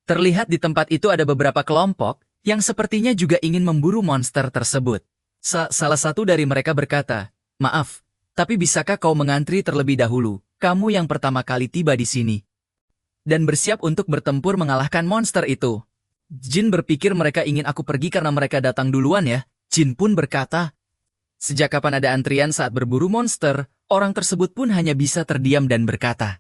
Terlihat di tempat itu ada beberapa kelompok, yang sepertinya juga ingin memburu monster tersebut. Salah satu dari mereka berkata, maaf, tapi bisakah kau mengantri terlebih dahulu, kamu yang pertama kali tiba di sini. Dan bersiap untuk bertempur mengalahkan monster itu. Jin berpikir mereka ingin aku pergi karena mereka datang duluan ya. Jin pun berkata, sejak kapan ada antrian saat berburu monster, orang tersebut pun hanya bisa terdiam dan berkata,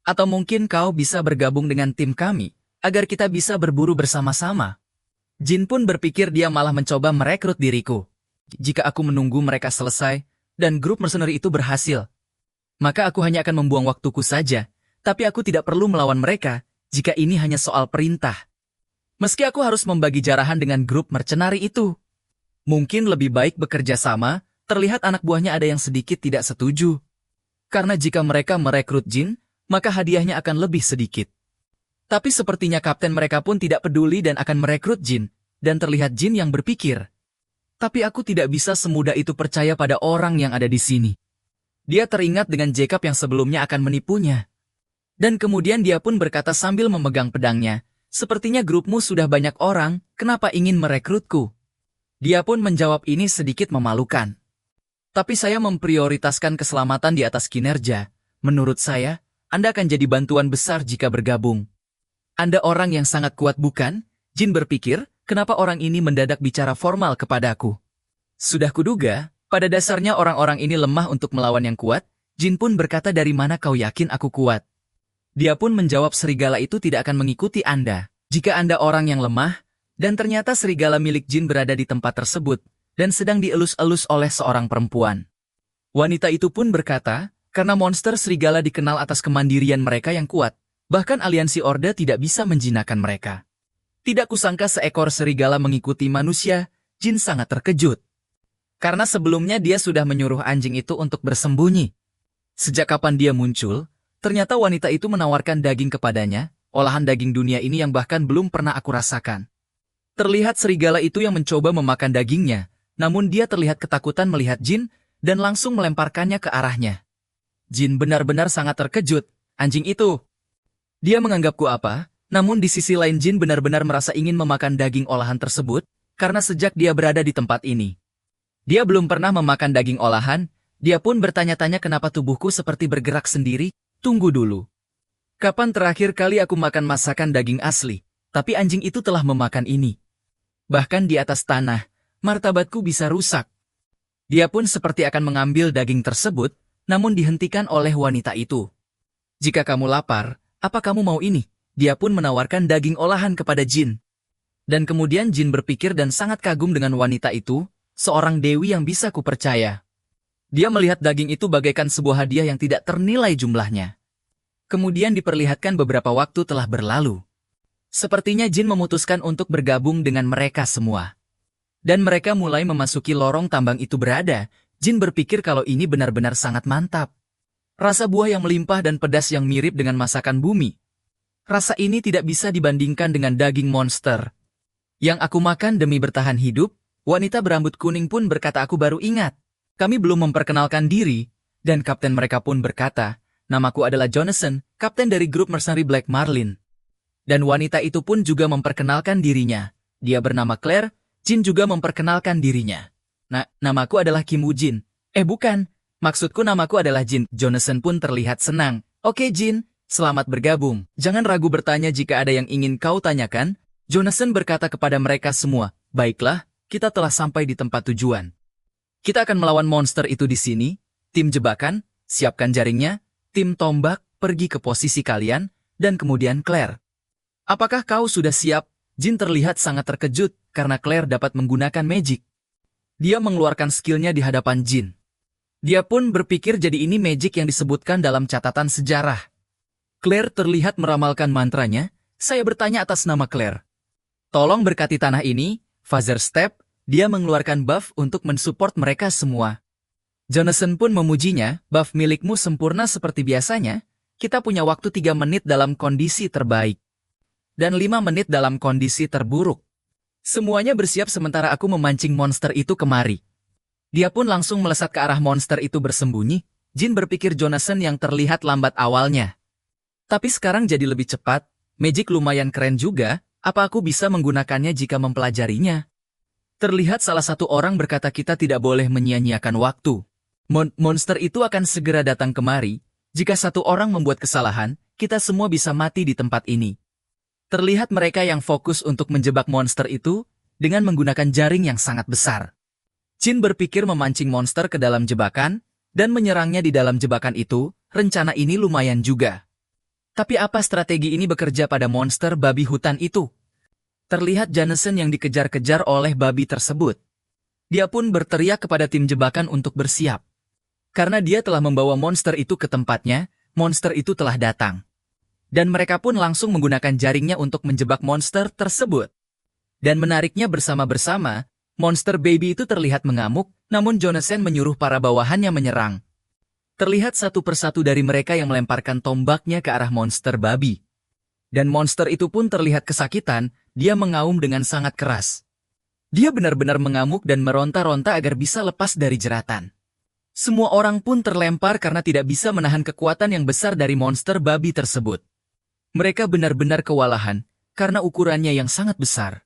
atau mungkin kau bisa bergabung dengan tim kami, agar kita bisa berburu bersama-sama. Jin pun berpikir dia malah mencoba merekrut diriku. Jika aku menunggu mereka selesai, dan grup mercenary itu berhasil, maka aku hanya akan membuang waktuku saja, tapi aku tidak perlu melawan mereka, jika ini hanya soal perintah. Meski aku harus membagi jarahan dengan grup mercenary itu. Mungkin lebih baik bekerja sama, terlihat anak buahnya ada yang sedikit tidak setuju. Karena jika mereka merekrut Jin, maka hadiahnya akan lebih sedikit. Tapi sepertinya kapten mereka pun tidak peduli dan akan merekrut Jin, dan terlihat Jin yang berpikir. Tapi aku tidak bisa semudah itu percaya pada orang yang ada di sini. Dia teringat dengan Jacob yang sebelumnya akan menipunya. Dan kemudian dia pun berkata sambil memegang pedangnya, sepertinya grupmu sudah banyak orang, kenapa ingin merekrutku? Dia pun menjawab ini sedikit memalukan. Tapi saya memprioritaskan keselamatan di atas kinerja. Menurut saya, Anda akan jadi bantuan besar jika bergabung. Anda orang yang sangat kuat bukan? Jin berpikir, kenapa orang ini mendadak bicara formal kepadaku? Sudah kuduga, pada dasarnya orang-orang ini lemah untuk melawan yang kuat. Jin pun berkata, dari mana kau yakin aku kuat? Dia pun menjawab, serigala itu tidak akan mengikuti Anda. Jika Anda orang yang lemah, dan ternyata serigala milik Jin berada di tempat tersebut, dan sedang dielus-elus oleh seorang perempuan. Wanita itu pun berkata, karena monster serigala dikenal atas kemandirian mereka yang kuat, bahkan aliansi Orde tidak bisa menjinakkan mereka. Tidak kusangka seekor serigala mengikuti manusia, Jin sangat terkejut. Karena sebelumnya dia sudah menyuruh anjing itu untuk bersembunyi. Sejak kapan dia muncul, ternyata wanita itu menawarkan daging kepadanya, olahan daging dunia ini yang bahkan belum pernah aku rasakan. Terlihat serigala itu yang mencoba memakan dagingnya, namun dia terlihat ketakutan melihat Jin, dan langsung melemparkannya ke arahnya. Jin benar-benar sangat terkejut, anjing itu. Dia menganggapku apa, namun di sisi lain Jin benar-benar merasa ingin memakan daging olahan tersebut, karena sejak dia berada di tempat ini. Dia belum pernah memakan daging olahan, dia pun bertanya-tanya kenapa tubuhku seperti bergerak sendiri, tunggu dulu. Kapan terakhir kali aku makan masakan daging asli, tapi anjing itu telah memakan ini. Bahkan di atas tanah, martabatku bisa rusak. Dia pun seperti akan mengambil daging tersebut, namun dihentikan oleh wanita itu. Jika kamu lapar, apa kamu mau ini? Dia pun menawarkan daging olahan kepada Jin. Dan kemudian Jin berpikir dan sangat kagum dengan wanita itu, seorang dewi yang bisa kupercaya. Dia melihat daging itu bagaikan sebuah hadiah yang tidak ternilai jumlahnya. Kemudian diperlihatkan beberapa waktu telah berlalu. Sepertinya Jin memutuskan untuk bergabung dengan mereka semua. Dan mereka mulai memasuki lorong tambang itu berada. Jin berpikir kalau ini benar-benar sangat mantap. Rasa buah yang melimpah dan pedas yang mirip dengan masakan bumi. Rasa ini tidak bisa dibandingkan dengan daging monster. Yang aku makan demi bertahan hidup, wanita berambut kuning pun berkata, aku baru ingat. Kami belum memperkenalkan diri, dan kapten mereka pun berkata, namaku adalah Jonathan, kapten dari grup mercenary Black Marlin. Dan wanita itu pun juga memperkenalkan dirinya. Dia bernama Claire. Jin juga memperkenalkan dirinya. Namaku adalah Kim Woo Jin. Bukan. Maksudku namaku adalah Jin. Jonathan pun terlihat senang. Oke Jin, selamat bergabung. Jangan ragu bertanya jika ada yang ingin kau tanyakan. Jonathan berkata kepada mereka semua. Baiklah, kita telah sampai di tempat tujuan. Kita akan melawan monster itu di sini. Tim jebakan, siapkan jaringnya. Tim tombak, pergi ke posisi kalian. Dan kemudian Claire. Apakah kau sudah siap? Jin terlihat sangat terkejut karena Claire dapat menggunakan magic. Dia mengeluarkan skillnya di hadapan Jin. Dia pun berpikir jadi ini magic yang disebutkan dalam catatan sejarah. Claire terlihat meramalkan mantranya. Saya bertanya atas nama Claire. Tolong berkati tanah ini, Father Step. Dia mengeluarkan buff untuk mensupport mereka semua. Jonathan pun memujinya, buff milikmu sempurna seperti biasanya. Kita punya waktu 3 menit dalam kondisi terbaik. Dan 5 menit dalam kondisi terburuk. Semuanya bersiap sementara aku memancing monster itu kemari. Dia pun langsung melesat ke arah monster itu bersembunyi. Jin berpikir Jonathan yang terlihat lambat awalnya. Tapi sekarang jadi lebih cepat. Magic lumayan keren juga. Apa aku bisa menggunakannya jika mempelajarinya? Terlihat salah satu orang berkata kita tidak boleh menyia-nyiakan waktu. Monster itu akan segera datang kemari. Jika satu orang membuat kesalahan, kita semua bisa mati di tempat ini. Terlihat mereka yang fokus untuk menjebak monster itu dengan menggunakan jaring yang sangat besar. Jin berpikir memancing monster ke dalam jebakan dan menyerangnya di dalam jebakan itu. Rencana ini lumayan juga. Tapi apa strategi ini bekerja pada monster babi hutan itu? Terlihat Jonathan yang dikejar-kejar oleh babi tersebut. Dia pun berteriak kepada tim jebakan untuk bersiap. Karena dia telah membawa monster itu ke tempatnya, monster itu telah datang. Dan mereka pun langsung menggunakan jaringnya untuk menjebak monster tersebut. Dan menariknya bersama-bersama, monster baby itu terlihat mengamuk, namun Jonathan menyuruh para bawahannya menyerang. Terlihat satu persatu dari mereka yang melemparkan tombaknya ke arah monster babi. Dan monster itu pun terlihat kesakitan, dia mengaum dengan sangat keras. Dia benar-benar mengamuk dan meronta-ronta agar bisa lepas dari jeratan. Semua orang pun terlempar karena tidak bisa menahan kekuatan yang besar dari monster babi tersebut. Mereka benar-benar kewalahan, karena ukurannya yang sangat besar.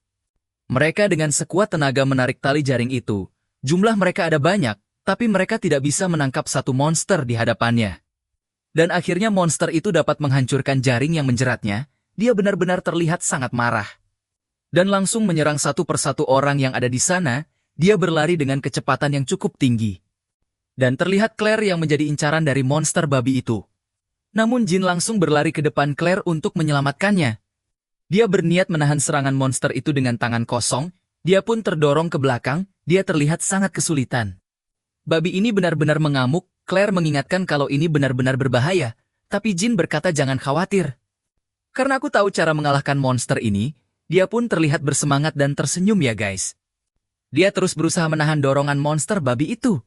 Mereka dengan sekuat tenaga menarik tali jaring itu. Jumlah mereka ada banyak, tapi mereka tidak bisa menangkap satu monster di hadapannya. Dan akhirnya monster itu dapat menghancurkan jaring yang menjeratnya. Dia benar-benar terlihat sangat marah. Dan langsung menyerang satu persatu orang yang ada di sana. Dia berlari dengan kecepatan yang cukup tinggi. Dan terlihat Claire yang menjadi incaran dari monster babi itu. Namun Jin langsung berlari ke depan Claire untuk menyelamatkannya. Dia berniat menahan serangan monster itu dengan tangan kosong, dia pun terdorong ke belakang, dia terlihat sangat kesulitan. Babi ini benar-benar mengamuk, Claire mengingatkan kalau ini benar-benar berbahaya, tapi Jin berkata jangan khawatir. Karena aku tahu cara mengalahkan monster ini, dia pun terlihat bersemangat dan tersenyum ya guys. Dia terus berusaha menahan dorongan monster babi itu.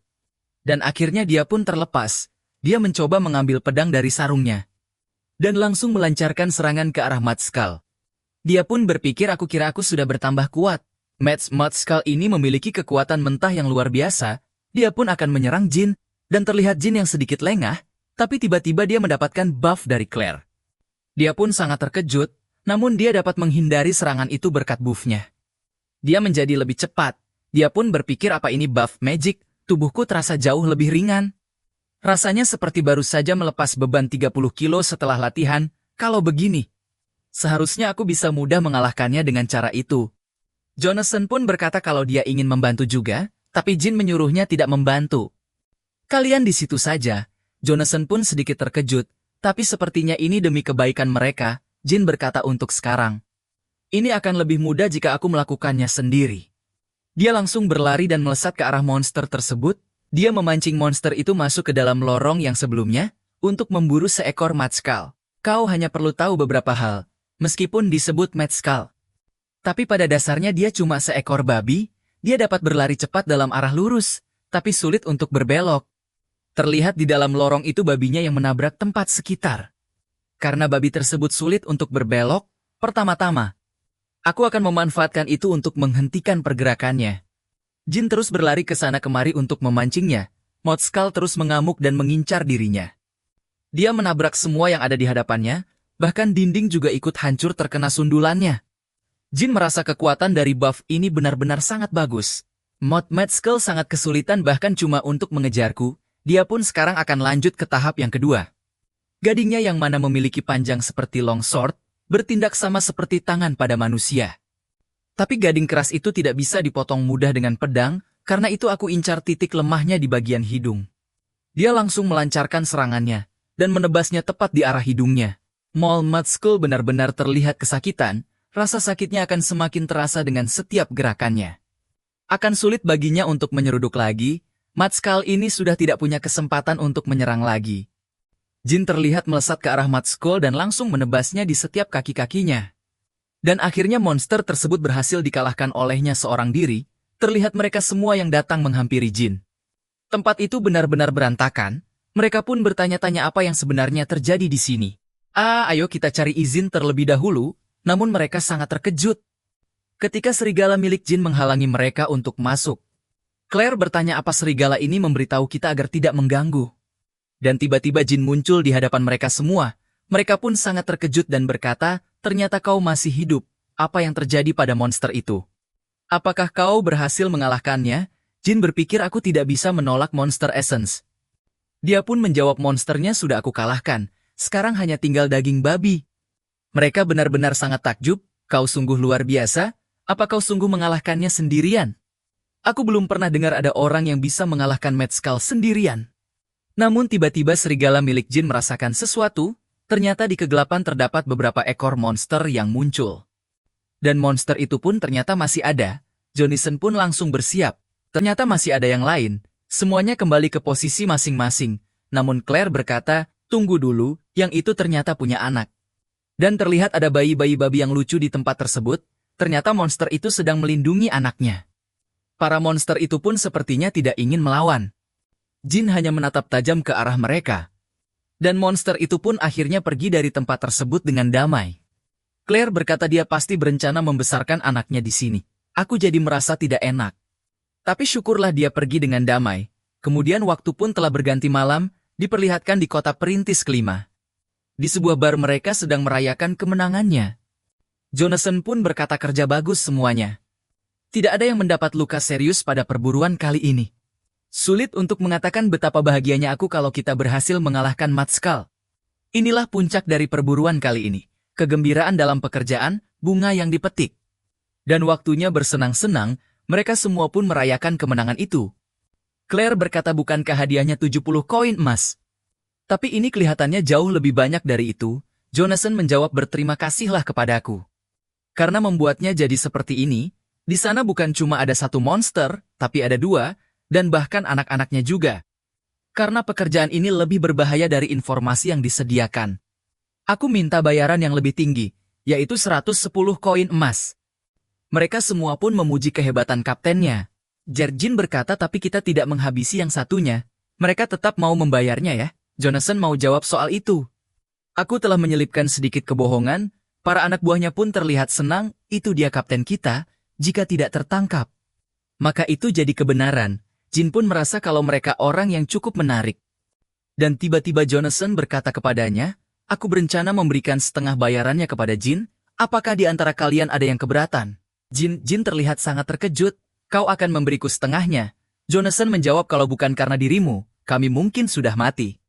Dan akhirnya dia pun terlepas, dia mencoba mengambil pedang dari sarungnya. Dan langsung melancarkan serangan ke arah Matskal. Dia pun berpikir aku kira aku sudah bertambah kuat. Matskal ini memiliki kekuatan mentah yang luar biasa. Dia pun akan menyerang Jin. Dan terlihat Jin yang sedikit lengah. Tapi tiba-tiba dia mendapatkan buff dari Claire. Dia pun sangat terkejut. Namun dia dapat menghindari serangan itu berkat buffnya. Dia menjadi lebih cepat. Dia pun berpikir apa ini buff magic. Tubuhku terasa jauh lebih ringan. Rasanya seperti baru saja melepas beban 30 kilo setelah latihan. Kalau begini, seharusnya aku bisa mudah mengalahkannya dengan cara itu. Jonathan pun berkata kalau dia ingin membantu juga, tapi Jin menyuruhnya tidak membantu. Kalian di situ saja. Jonathan pun sedikit terkejut, tapi sepertinya ini demi kebaikan mereka. Jin berkata untuk sekarang. Ini akan lebih mudah jika aku melakukannya sendiri. Dia langsung berlari dan melesat ke arah monster tersebut. Dia memancing monster itu masuk ke dalam lorong yang sebelumnya untuk memburu seekor Matskal. Kau hanya perlu tahu beberapa hal, meskipun disebut Matskal. Tapi pada dasarnya dia cuma seekor babi, dia dapat berlari cepat dalam arah lurus, tapi sulit untuk berbelok. Terlihat di dalam lorong itu babinya yang menabrak tempat sekitar. Karena babi tersebut sulit untuk berbelok, pertama-tama, aku akan memanfaatkan itu untuk menghentikan pergerakannya. Jin terus berlari ke sana kemari untuk memancingnya. Matskal terus mengamuk dan mengincar dirinya. Dia menabrak semua yang ada di hadapannya, bahkan dinding juga ikut hancur terkena sundulannya. Jin merasa kekuatan dari buff ini benar-benar sangat bagus. Matskal sangat kesulitan bahkan cuma untuk mengejarku, dia pun sekarang akan lanjut ke tahap yang kedua. Gadingnya yang mana memiliki panjang seperti longsword, bertindak sama seperti tangan pada manusia. Tapi gading keras itu tidak bisa dipotong mudah dengan pedang, karena itu aku incar titik lemahnya di bagian hidung. Dia langsung melancarkan serangannya, dan menebasnya tepat di arah hidungnya. Matskal benar-benar terlihat kesakitan, rasa sakitnya akan semakin terasa dengan setiap gerakannya. Akan sulit baginya untuk menyeruduk lagi, Matskal ini sudah tidak punya kesempatan untuk menyerang lagi. Jin terlihat melesat ke arah Matskal dan langsung menebasnya di setiap kaki-kakinya. Dan akhirnya monster tersebut berhasil dikalahkan olehnya seorang diri, terlihat mereka semua yang datang menghampiri Jin. Tempat itu benar-benar berantakan, mereka pun bertanya-tanya apa yang sebenarnya terjadi di sini. Ayo kita cari izin terlebih dahulu, namun mereka sangat terkejut. Ketika serigala milik Jin menghalangi mereka untuk masuk. Claire bertanya apa serigala ini memberitahu kita agar tidak mengganggu. Dan tiba-tiba Jin muncul di hadapan mereka semua, mereka pun sangat terkejut dan berkata, ternyata kau masih hidup, apa yang terjadi pada monster itu? Apakah kau berhasil mengalahkannya? Jin berpikir aku tidak bisa menolak monster essence. Dia pun menjawab monsternya sudah aku kalahkan, sekarang hanya tinggal daging babi. Mereka benar-benar sangat takjub, kau sungguh luar biasa, apa kau sungguh mengalahkannya sendirian? Aku belum pernah dengar ada orang yang bisa mengalahkan Matskal sendirian. Namun tiba-tiba serigala milik Jin merasakan sesuatu, ternyata di kegelapan terdapat beberapa ekor monster yang muncul. Dan monster itu pun ternyata masih ada, Jonathan pun langsung bersiap. Ternyata masih ada yang lain, semuanya kembali ke posisi masing-masing. Namun Claire berkata, tunggu dulu, yang itu ternyata punya anak. Dan terlihat ada bayi-bayi babi yang lucu di tempat tersebut, ternyata monster itu sedang melindungi anaknya. Para monster itu pun sepertinya tidak ingin melawan. Jin hanya menatap tajam ke arah mereka. Dan monster itu pun akhirnya pergi dari tempat tersebut dengan damai. Claire berkata dia pasti berencana membesarkan anaknya di sini. Aku jadi merasa tidak enak. Tapi syukurlah dia pergi dengan damai. Kemudian waktu pun telah berganti malam, diperlihatkan di kota perintis kelima. Di sebuah bar mereka sedang merayakan kemenangannya. Jonathan pun berkata kerja bagus semuanya. Tidak ada yang mendapat luka serius pada perburuan kali ini. Sulit untuk mengatakan betapa bahagianya aku kalau kita berhasil mengalahkan Matskal. Inilah puncak dari perburuan kali ini. Kegembiraan dalam pekerjaan, bunga yang dipetik. Dan waktunya bersenang-senang, mereka semua pun merayakan kemenangan itu. Claire berkata bukankah hadiahnya 70 koin emas? Tapi ini kelihatannya jauh lebih banyak dari itu. Jonathan menjawab berterima kasihlah kepadaku. Karena membuatnya jadi seperti ini, di sana bukan cuma ada satu monster, tapi ada dua, dan bahkan anak-anaknya juga. Karena pekerjaan ini lebih berbahaya dari informasi yang disediakan. Aku minta bayaran yang lebih tinggi, yaitu 110 koin emas. Mereka semua pun memuji kehebatan kaptennya. Jin berkata tapi kita tidak menghabisi yang satunya. Mereka tetap mau membayarnya ya. Jonathan mau jawab soal itu. Aku telah menyelipkan sedikit kebohongan, para anak buahnya pun terlihat senang, itu dia kapten kita, jika tidak tertangkap. Maka itu jadi kebenaran, Jin pun merasa kalau mereka orang yang cukup menarik. Dan tiba-tiba Jonathan berkata kepadanya, aku berencana memberikan setengah bayarannya kepada Jin, apakah di antara kalian ada yang keberatan? Jin terlihat sangat terkejut, kau akan memberiku setengahnya. Jonathan menjawab kalau bukan karena dirimu, kami mungkin sudah mati.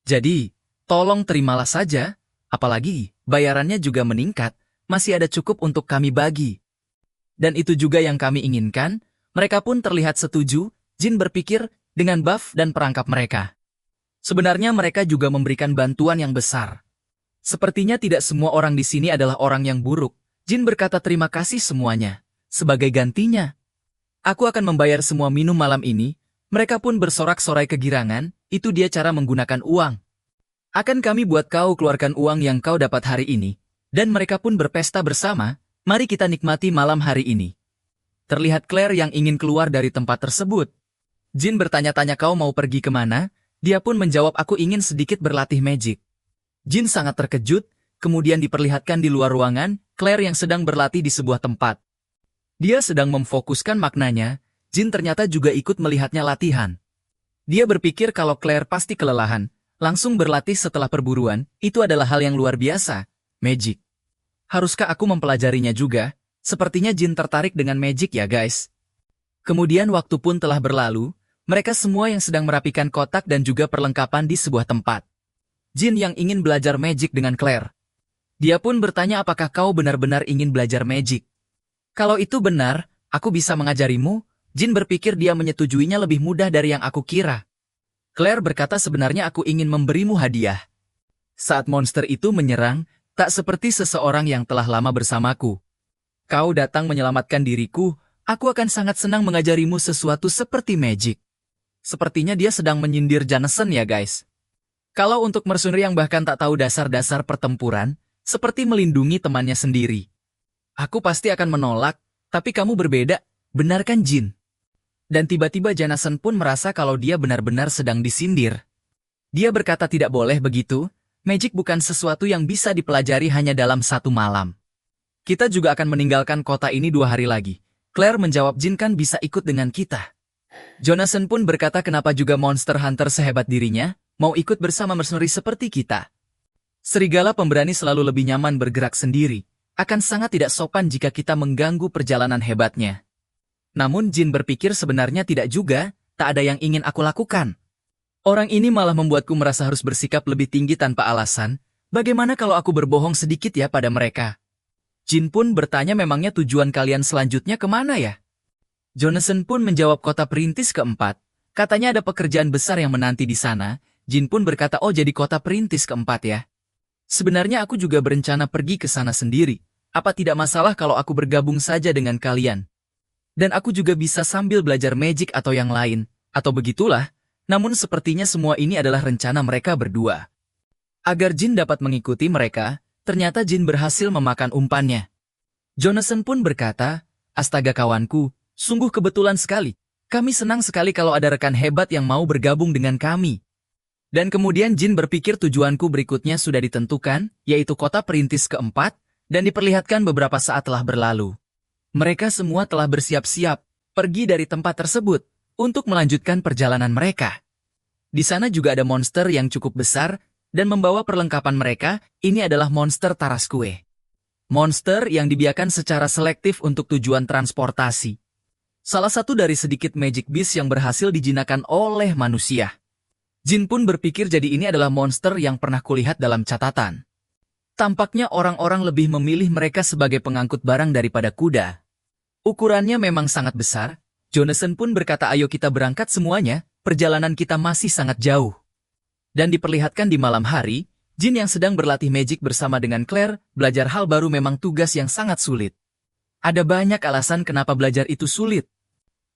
Jadi, tolong terimalah saja, apalagi bayarannya juga meningkat, masih ada cukup untuk kami bagi. Dan itu juga yang kami inginkan, mereka pun terlihat setuju, Jin berpikir dengan buff dan perangkap mereka. Sebenarnya mereka juga memberikan bantuan yang besar. Sepertinya tidak semua orang di sini adalah orang yang buruk. Jin berkata terima kasih semuanya. Sebagai gantinya, aku akan membayar semua minum malam ini. Mereka pun bersorak-sorai kegirangan, itu dia cara menggunakan uang. Akan kami buat kau keluarkan uang yang kau dapat hari ini. Dan mereka pun berpesta bersama, mari kita nikmati malam hari ini. Terlihat Claire yang ingin keluar dari tempat tersebut. Jin bertanya-tanya kau mau pergi kemana? Dia pun menjawab aku ingin sedikit berlatih magic. Jin sangat terkejut, kemudian diperlihatkan di luar ruangan, Claire yang sedang berlatih di sebuah tempat. Dia sedang memfokuskan maknanya, Jin ternyata juga ikut melihatnya latihan. Dia berpikir kalau Claire pasti kelelahan, langsung berlatih setelah perburuan, itu adalah hal yang luar biasa, magic. Haruskah aku mempelajarinya juga? Sepertinya Jin tertarik dengan magic ya guys. Kemudian waktu pun telah berlalu, mereka semua yang sedang merapikan kotak dan juga perlengkapan di sebuah tempat. Jin yang ingin belajar magic dengan Claire. Dia pun bertanya apakah kau benar-benar ingin belajar magic. Kalau itu benar, aku bisa mengajarimu. Jin berpikir dia menyetujuinya lebih mudah dari yang aku kira. Claire berkata sebenarnya aku ingin memberimu hadiah. Saat monster itu menyerang, tak seperti seseorang yang telah lama bersamaku. Kau datang menyelamatkan diriku, aku akan sangat senang mengajarimu sesuatu seperti magic. Sepertinya dia sedang menyindir Jonathan ya guys. Kalau untuk mercenary yang bahkan tak tahu dasar-dasar pertempuran, seperti melindungi temannya sendiri. Aku pasti akan menolak, tapi kamu berbeda, benar kan Jin? Dan tiba-tiba Jonathan pun merasa kalau dia benar-benar sedang disindir. Dia berkata tidak boleh begitu, magic bukan sesuatu yang bisa dipelajari hanya dalam satu malam. Kita juga akan meninggalkan kota ini 2 hari lagi. Claire menjawab Jin kan bisa ikut dengan kita. Jonathan pun berkata kenapa juga monster hunter sehebat dirinya, mau ikut bersama mercenary seperti kita. Serigala pemberani selalu lebih nyaman bergerak sendiri, akan sangat tidak sopan jika kita mengganggu perjalanan hebatnya. Namun Jin berpikir sebenarnya tidak juga, tak ada yang ingin aku lakukan. Orang ini malah membuatku merasa harus bersikap lebih tinggi tanpa alasan, bagaimana kalau aku berbohong sedikit ya pada mereka? Jin pun bertanya memangnya tujuan kalian selanjutnya kemana ya? Jonathan pun menjawab kota perintis keempat, katanya ada pekerjaan besar yang menanti di sana. Jin pun berkata oh jadi kota perintis keempat ya. Sebenarnya aku juga berencana pergi ke sana sendiri, apa tidak masalah kalau aku bergabung saja dengan kalian? Dan aku juga bisa sambil belajar magic atau yang lain, atau begitulah, namun sepertinya semua ini adalah rencana mereka berdua. Agar Jin dapat mengikuti mereka, ternyata Jin berhasil memakan umpannya. Jonathan pun berkata, astaga kawanku, sungguh kebetulan sekali, kami senang sekali kalau ada rekan hebat yang mau bergabung dengan kami. Dan kemudian Jin berpikir tujuanku berikutnya sudah ditentukan, yaitu kota perintis keempat, Dan diperlihatkan beberapa saat telah berlalu. Mereka semua telah bersiap-siap pergi dari tempat tersebut untuk melanjutkan perjalanan mereka. Di sana juga ada monster yang cukup besar dan membawa perlengkapan mereka. Ini adalah monster Tarasque. Monster yang dibiarkan secara selektif untuk tujuan transportasi. Salah satu dari sedikit magic beast yang berhasil dijinakan oleh manusia. Jin pun berpikir jadi ini adalah monster yang pernah kulihat dalam catatan. Tampaknya orang-orang lebih memilih mereka sebagai pengangkut barang daripada kuda. Ukurannya memang sangat besar. Jonathan pun berkata, ayo kita berangkat semuanya, perjalanan kita masih sangat jauh. Dan diperlihatkan di malam hari, Jin yang sedang berlatih magic bersama dengan Claire, belajar hal baru memang tugas yang sangat sulit. Ada banyak alasan kenapa belajar itu sulit.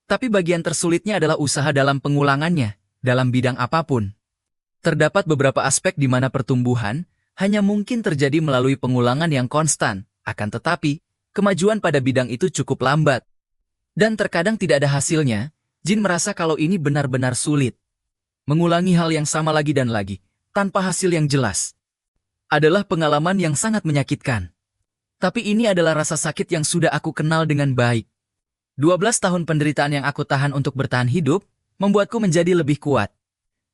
Tapi bagian tersulitnya adalah usaha dalam pengulangannya, dalam bidang apapun. Terdapat beberapa aspek di mana pertumbuhan hanya mungkin terjadi melalui pengulangan yang konstan, akan tetapi, kemajuan pada bidang itu cukup lambat. Dan terkadang tidak ada hasilnya, Jin merasa kalau ini benar-benar sulit. Mengulangi hal yang sama lagi dan lagi, tanpa hasil yang jelas, adalah pengalaman yang sangat menyakitkan. Tapi ini adalah rasa sakit yang sudah aku kenal dengan baik. 12 tahun penderitaan yang aku tahan untuk bertahan hidup, membuatku menjadi lebih kuat.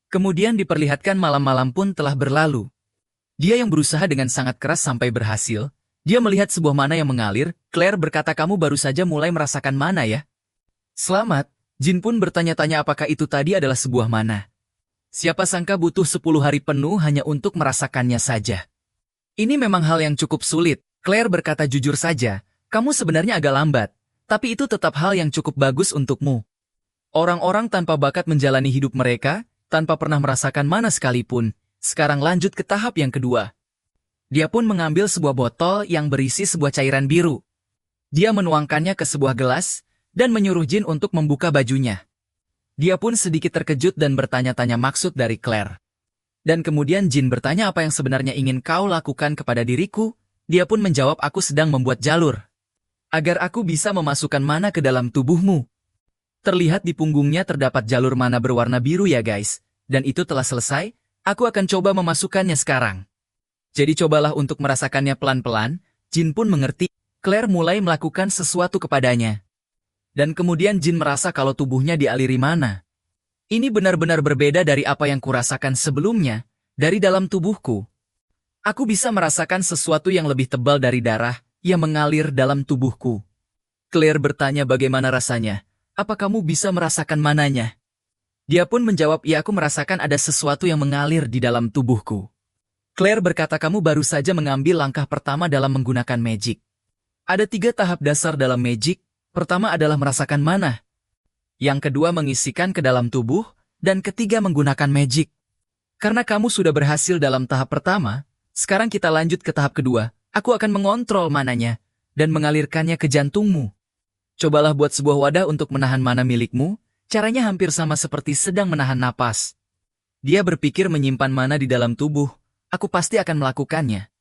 Kemudian diperlihatkan malam-malam pun telah berlalu. Dia yang berusaha dengan sangat keras sampai berhasil. Dia melihat sebuah mana yang mengalir. Claire berkata, kamu baru saja mulai merasakan mana ya? Selamat. Jin pun bertanya-tanya apakah itu tadi adalah sebuah mana. Siapa sangka butuh 10 hari penuh hanya untuk merasakannya saja. Ini memang hal yang cukup sulit. Claire berkata, jujur saja, kamu sebenarnya agak lambat. Tapi itu tetap hal yang cukup bagus untukmu. Orang-orang tanpa bakat menjalani hidup mereka, tanpa pernah merasakan mana sekalipun. Sekarang lanjut ke tahap yang kedua. Dia pun mengambil sebuah botol yang berisi sebuah cairan biru. Dia menuangkannya ke sebuah gelas, dan menyuruh Jin untuk membuka bajunya. Dia pun sedikit terkejut dan bertanya-tanya maksud dari Claire. Dan kemudian Jin bertanya apa yang sebenarnya ingin kau lakukan kepada diriku. Dia pun menjawab, aku sedang membuat jalur. Agar aku bisa memasukkan mana ke dalam tubuhmu. Terlihat di punggungnya terdapat jalur mana berwarna biru ya guys. Dan itu telah selesai. Aku akan coba memasukkannya sekarang. Jadi cobalah untuk merasakannya pelan-pelan. Jin pun mengerti. Claire mulai melakukan sesuatu kepadanya. Dan kemudian Jin merasa kalau tubuhnya dialiri mana. Ini benar-benar berbeda dari apa yang kurasakan sebelumnya. Dari dalam tubuhku. Aku bisa merasakan sesuatu yang lebih tebal dari darah yang mengalir dalam tubuhku. Claire bertanya bagaimana rasanya. Apa kamu bisa merasakan mananya? Dia pun menjawab, iya aku merasakan ada sesuatu yang mengalir di dalam tubuhku. Claire berkata, kamu baru saja mengambil langkah pertama dalam menggunakan magic. Ada 3 tahap dasar dalam magic. Pertama adalah merasakan mana. Yang kedua mengisikan ke dalam tubuh. Dan ketiga menggunakan magic. Karena kamu sudah berhasil dalam tahap pertama, sekarang kita lanjut ke tahap kedua. Aku akan mengontrol mananya dan mengalirkannya ke jantungmu. Cobalah buat sebuah wadah untuk menahan mana milikmu. Caranya hampir sama seperti sedang menahan napas. Dia berpikir menyimpan mana di dalam tubuh. Aku pasti akan melakukannya.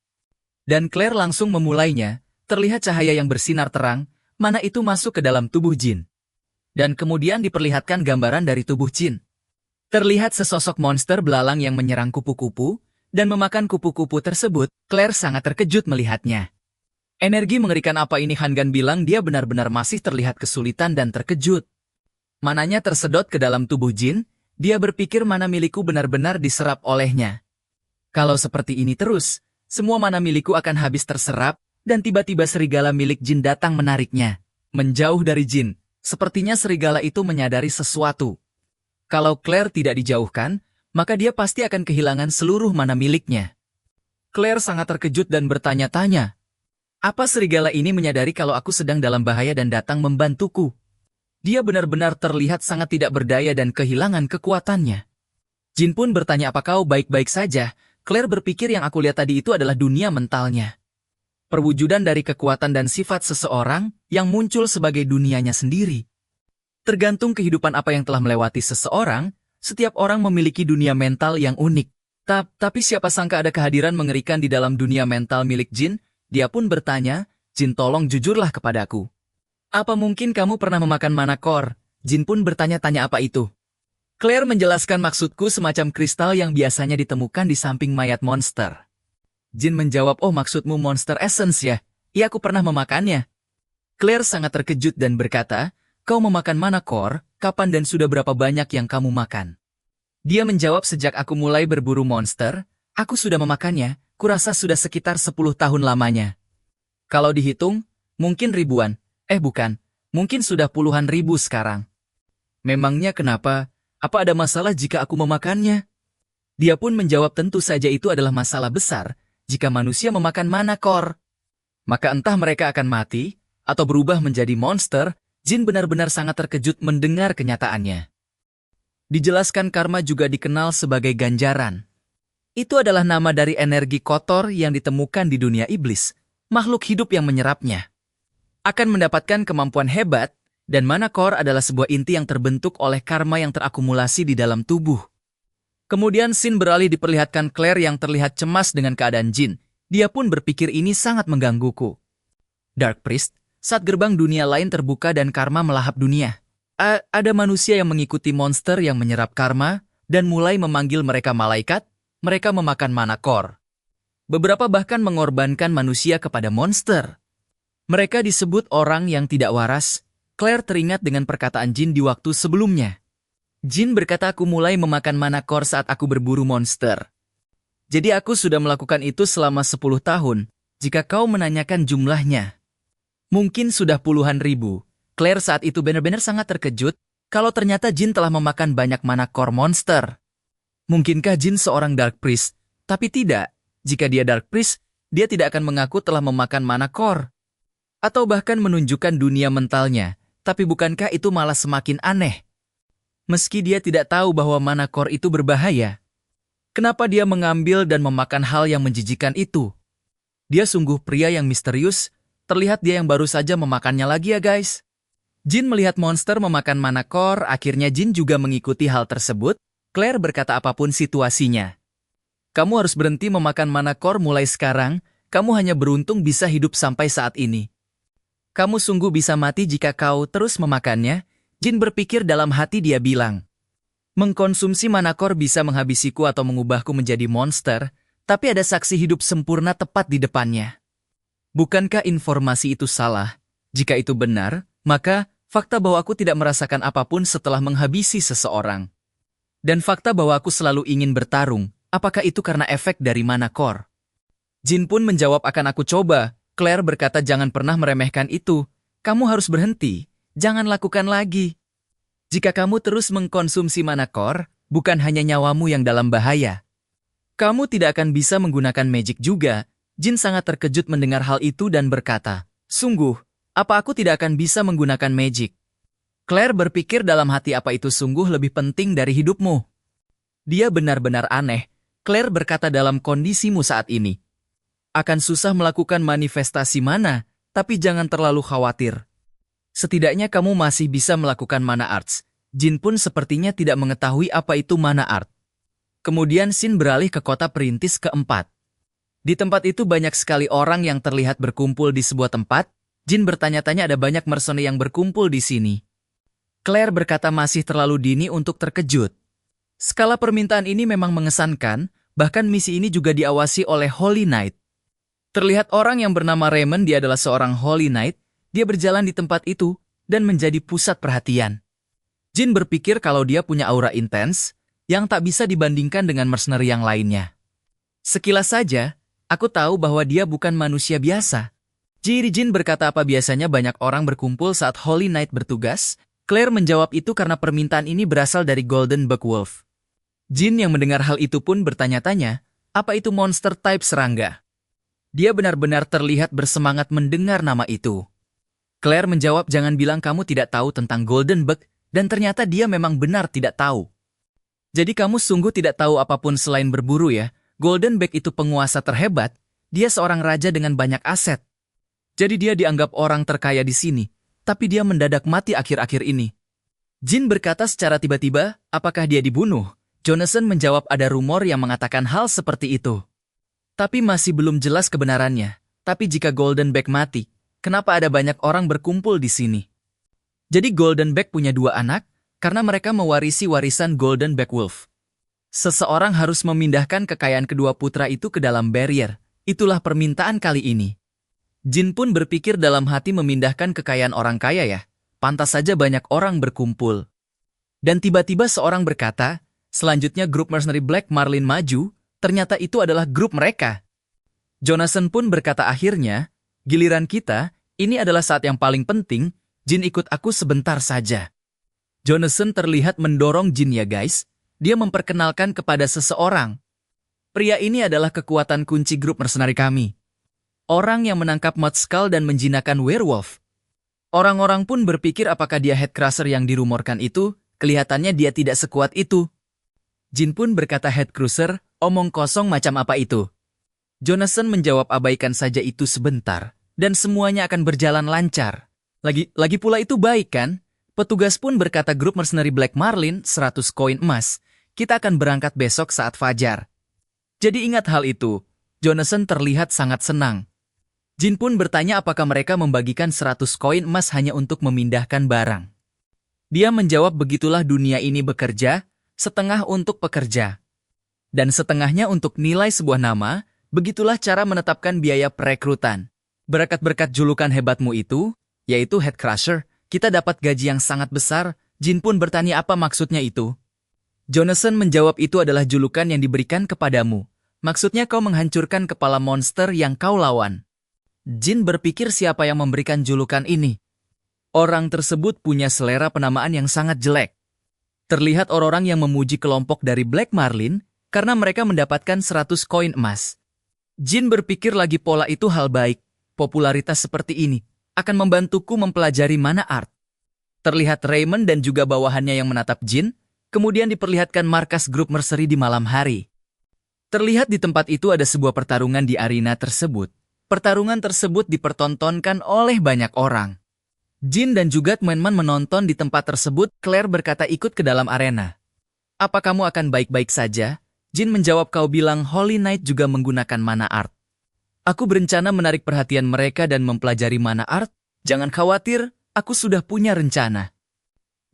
Dan Claire langsung memulainya. Terlihat cahaya yang bersinar terang. Mana itu masuk ke dalam tubuh Jin. Dan kemudian diperlihatkan gambaran dari tubuh Jin. Terlihat sesosok monster belalang yang menyerang kupu-kupu. Dan memakan kupu-kupu tersebut. Claire sangat terkejut melihatnya. Energi mengerikan apa ini? Hangan bilang dia benar-benar masih terlihat kesulitan dan terkejut. Mananya tersedot ke dalam tubuh Jin, dia berpikir mana milikku benar-benar diserap olehnya. Kalau seperti ini terus, semua mana milikku akan habis terserap, dan tiba-tiba serigala milik Jin datang menariknya. Menjauh dari Jin, sepertinya serigala itu menyadari sesuatu. Kalau Claire tidak dijauhkan, maka dia pasti akan kehilangan seluruh mana miliknya. Claire sangat terkejut dan bertanya-tanya. Apa serigala ini menyadari kalau aku sedang dalam bahaya dan datang membantuku? Dia benar-benar terlihat sangat tidak berdaya dan kehilangan kekuatannya. Jin pun bertanya, apa kau baik-baik saja? Claire berpikir yang aku lihat tadi itu adalah dunia mentalnya. Perwujudan dari kekuatan dan sifat seseorang yang muncul sebagai dunianya sendiri. Tergantung kehidupan apa yang telah melewati seseorang, setiap orang memiliki dunia mental yang unik. Tapi siapa sangka ada kehadiran mengerikan di dalam dunia mental milik Jin? Dia pun bertanya, Jin tolong jujurlah kepadaku. Apa mungkin kamu pernah memakan mana core? Jin pun bertanya-tanya apa itu. Claire menjelaskan maksudku semacam kristal yang biasanya ditemukan di samping mayat monster. Jin menjawab, oh maksudmu Monster Essence ya? Iya, aku pernah memakannya. Claire sangat terkejut dan berkata, kau memakan mana Core? Kapan dan sudah berapa banyak yang kamu makan? Dia menjawab, sejak aku mulai berburu monster, aku sudah memakannya, kurasa sudah sekitar 10 tahun lamanya. Kalau dihitung, mungkin ribuan. Bukan, mungkin sudah puluhan ribu sekarang. Memangnya kenapa? Apa ada masalah jika aku memakannya? Dia pun menjawab, tentu saja itu adalah masalah besar jika manusia memakan mana Core. Maka entah mereka akan mati, atau berubah menjadi monster. Jin benar-benar sangat terkejut mendengar kenyataannya. Dijelaskan karma juga dikenal sebagai ganjaran. Itu adalah nama dari energi kotor yang ditemukan di dunia iblis, makhluk hidup yang menyerapnya. Akan mendapatkan kemampuan hebat, dan mana Core adalah sebuah inti yang terbentuk oleh karma yang terakumulasi di dalam tubuh. Kemudian scene beralih diperlihatkan Claire yang terlihat cemas dengan keadaan Jin. Dia pun berpikir ini sangat menggangguku. Dark Priest, saat gerbang dunia lain terbuka dan karma melahap dunia. Ada manusia yang mengikuti monster yang menyerap karma dan mulai memanggil mereka malaikat. Mereka memakan mana Core. Beberapa bahkan mengorbankan manusia kepada monster. Mereka disebut orang yang tidak waras. Claire teringat dengan perkataan Jin di waktu sebelumnya. Jin berkata, aku mulai memakan mana Core saat aku berburu monster. Jadi aku sudah melakukan itu selama 10 tahun, jika kau menanyakan jumlahnya. Mungkin sudah puluhan ribu. Claire saat itu benar-benar sangat terkejut kalau ternyata Jin telah memakan banyak mana Core monster. Mungkinkah Jin seorang Dark Priest? Tapi tidak. Jika dia Dark Priest, dia tidak akan mengaku telah memakan mana Core. Atau bahkan menunjukkan dunia mentalnya. Tapi bukankah itu malah semakin aneh? Meski dia tidak tahu bahwa mana Core itu berbahaya. Kenapa dia mengambil dan memakan hal yang menjijikan itu? Dia sungguh pria yang misterius. Terlihat dia yang baru saja memakannya lagi ya guys. Jin melihat monster memakan mana Core, akhirnya Jin juga mengikuti hal tersebut. Claire berkata, apapun situasinya. Kamu harus berhenti memakan mana Core mulai sekarang, kamu hanya beruntung bisa hidup sampai saat ini. Kamu sungguh bisa mati jika kau terus memakannya. Jin berpikir dalam hati, dia bilang. Mengkonsumsi mana Core bisa menghabisiku atau mengubahku menjadi monster, tapi ada saksi hidup sempurna tepat di depannya. Bukankah informasi itu salah? Jika itu benar, maka fakta bahwa aku tidak merasakan apapun setelah menghabisi seseorang. Dan fakta bahwa aku selalu ingin bertarung, apakah itu karena efek dari mana Core? Jin pun menjawab, akan aku coba. Claire berkata, jangan pernah meremehkan itu. Kamu harus berhenti. Jangan lakukan lagi. Jika kamu terus mengkonsumsi mana Core, bukan hanya nyawamu yang dalam bahaya. Kamu tidak akan bisa menggunakan magic juga. Jin sangat terkejut mendengar hal itu dan berkata, sungguh, apa aku tidak akan bisa menggunakan magic? Claire berpikir dalam hati, apa itu sungguh lebih penting dari hidupmu? Dia benar-benar aneh. Claire berkata, dalam kondisimu saat ini. Akan susah melakukan manifestasi mana, tapi jangan terlalu khawatir. Setidaknya kamu masih bisa melakukan mana arts. Jin pun sepertinya tidak mengetahui apa itu mana art. Kemudian scene beralih ke kota perintis keempat. Di tempat itu banyak sekali orang yang terlihat berkumpul di sebuah tempat. Jin bertanya-tanya, ada banyak mercenari yang berkumpul di sini. Claire berkata, masih terlalu dini untuk terkejut. Skala permintaan ini memang mengesankan, bahkan misi ini juga diawasi oleh Holy Knight. Terlihat orang yang bernama Raymond, dia adalah seorang Holy Knight. Dia berjalan di tempat itu dan menjadi pusat perhatian. Jin berpikir kalau dia punya aura intens yang tak bisa dibandingkan dengan mercenari yang lainnya. Sekilas saja, aku tahu bahwa dia bukan manusia biasa. Jin berkata, apa biasanya banyak orang berkumpul saat Holy Knight bertugas? Claire menjawab, itu karena permintaan ini berasal dari Golden Bug Wolf. Jin yang mendengar hal itu pun bertanya-tanya, apa itu monster type serangga? Dia benar-benar terlihat bersemangat mendengar nama itu. Claire menjawab, jangan bilang kamu tidak tahu tentang Golden Bug, dan ternyata dia memang benar tidak tahu. Jadi kamu sungguh tidak tahu apapun selain berburu ya? Golden Bug itu penguasa terhebat, dia seorang raja dengan banyak aset. Jadi dia dianggap orang terkaya di sini, tapi dia mendadak mati akhir-akhir ini. Jin berkata secara tiba-tiba, apakah dia dibunuh? Jonathan menjawab, ada rumor yang mengatakan hal seperti itu. Tapi masih belum jelas kebenarannya. Tapi jika Golden Bug mati, kenapa ada banyak orang berkumpul di sini? Jadi Golden Bug punya 2 anak, karena mereka mewarisi warisan Golden Bug Wolf. Seseorang harus memindahkan kekayaan kedua putra itu ke dalam barrier. Itulah permintaan kali ini. Jin pun berpikir dalam hati memindahkan kekayaan orang kaya ya. Pantas saja banyak orang berkumpul. Dan tiba-tiba seorang berkata, selanjutnya grup mercenary Black Marlin maju, ternyata itu adalah grup mereka. Jonathan pun berkata akhirnya, giliran kita, ini adalah saat yang paling penting, Jin ikut aku sebentar saja. Jonathan terlihat mendorong Jin ya guys, dia memperkenalkan kepada seseorang. Pria ini adalah kekuatan kunci grup mercenary kami. Orang yang menangkap Mudskull dan menjinakkan werewolf. Orang-orang pun berpikir apakah dia Headcrusher yang dirumorkan itu, kelihatannya dia tidak sekuat itu. Jin pun berkata Headcrusher, omong kosong macam apa itu? Jonathan menjawab abaikan saja itu sebentar, dan semuanya akan berjalan lancar. Lagi pula itu baik kan? Petugas pun berkata grup mercenary Black Marlin 100 koin emas, kita akan berangkat besok saat fajar. Jadi ingat hal itu, Jonathan terlihat sangat senang. Jin pun bertanya apakah mereka membagikan 100 koin emas hanya untuk memindahkan barang. Dia menjawab begitulah dunia ini bekerja, setengah untuk pekerja. Dan setengahnya untuk nilai sebuah nama, begitulah cara menetapkan biaya perekrutan. Berkat-berkat julukan hebatmu itu, yaitu Headcrusher, kita dapat gaji yang sangat besar. Jin pun bertanya apa maksudnya itu. Jonathan menjawab itu adalah julukan yang diberikan kepadamu. Maksudnya kau menghancurkan kepala monster yang kau lawan. Jin berpikir siapa yang memberikan julukan ini. Orang tersebut punya selera penamaan yang sangat jelek. Terlihat orang-orang yang memuji kelompok dari Black Marlin karena mereka mendapatkan 100 koin emas. Jin berpikir lagi pola itu hal baik. Popularitas seperti ini akan membantuku mempelajari mana art. Terlihat Raymond dan juga bawahannya yang menatap Jin, kemudian diperlihatkan markas grup mercenary di malam hari. Terlihat di tempat itu ada sebuah pertarungan di arena tersebut. Pertarungan tersebut dipertontonkan oleh banyak orang. Jin dan juga teman-teman menonton di tempat tersebut. Claire berkata ikut ke dalam arena. Apa kamu akan baik-baik saja? Jin menjawab kau bilang Holy Knight juga menggunakan mana art. Aku berencana menarik perhatian mereka dan mempelajari mana art. Jangan khawatir, aku sudah punya rencana.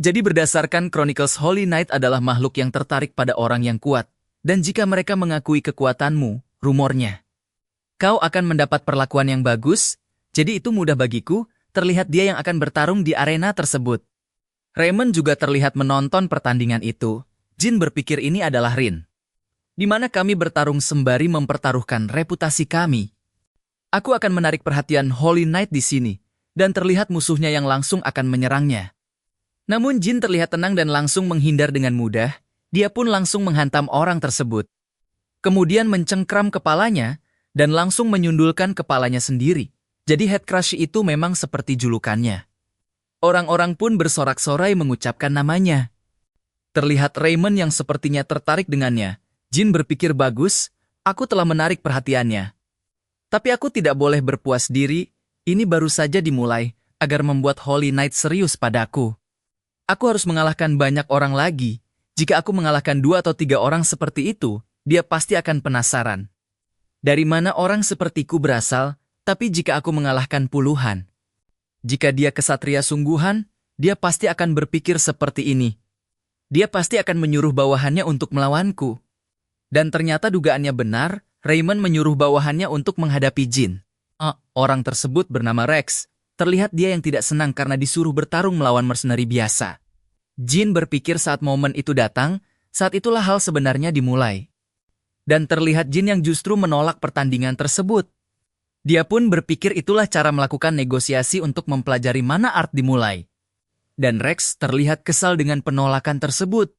Jadi berdasarkan Chronicles Holy Knight adalah makhluk yang tertarik pada orang yang kuat. Dan jika mereka mengakui kekuatanmu, rumornya, kau akan mendapat perlakuan yang bagus, jadi itu mudah bagiku, terlihat dia yang akan bertarung di arena tersebut. Raymond juga terlihat menonton pertandingan itu. Jin berpikir ini adalah ring, di mana kami bertarung sembari mempertaruhkan reputasi kami. Aku akan menarik perhatian Holy Knight di sini, dan terlihat musuhnya yang langsung akan menyerangnya. Namun Jin terlihat tenang dan langsung menghindar dengan mudah, dia pun langsung menghantam orang tersebut. Kemudian mencengkram kepalanya, dan langsung menyundulkan kepalanya sendiri. Jadi Headcrush itu memang seperti julukannya. Orang-orang pun bersorak-sorai mengucapkan namanya. Terlihat Raymond yang sepertinya tertarik dengannya. Jin berpikir bagus, aku telah menarik perhatiannya. Tapi aku tidak boleh berpuas diri, ini baru saja dimulai, agar membuat Holy Knight serius padaku. Aku harus mengalahkan banyak orang lagi. Jika aku mengalahkan 2 atau 3 orang seperti itu, dia pasti akan penasaran. Dari mana orang sepertiku berasal, tapi jika aku mengalahkan puluhan. Jika dia kesatria sungguhan, dia pasti akan berpikir seperti ini. Dia pasti akan menyuruh bawahannya untuk melawanku. Dan ternyata dugaannya benar, Raymond menyuruh bawahannya untuk menghadapi Jin. Orang tersebut bernama Rex. Terlihat dia yang tidak senang karena disuruh bertarung melawan mercenary biasa. Jin berpikir saat momen itu datang, saat itulah hal sebenarnya dimulai. Dan terlihat Jin yang justru menolak pertandingan tersebut. Dia pun berpikir itulah cara melakukan negosiasi untuk mempelajari mana art dimulai. Dan Rex terlihat kesal dengan penolakan tersebut.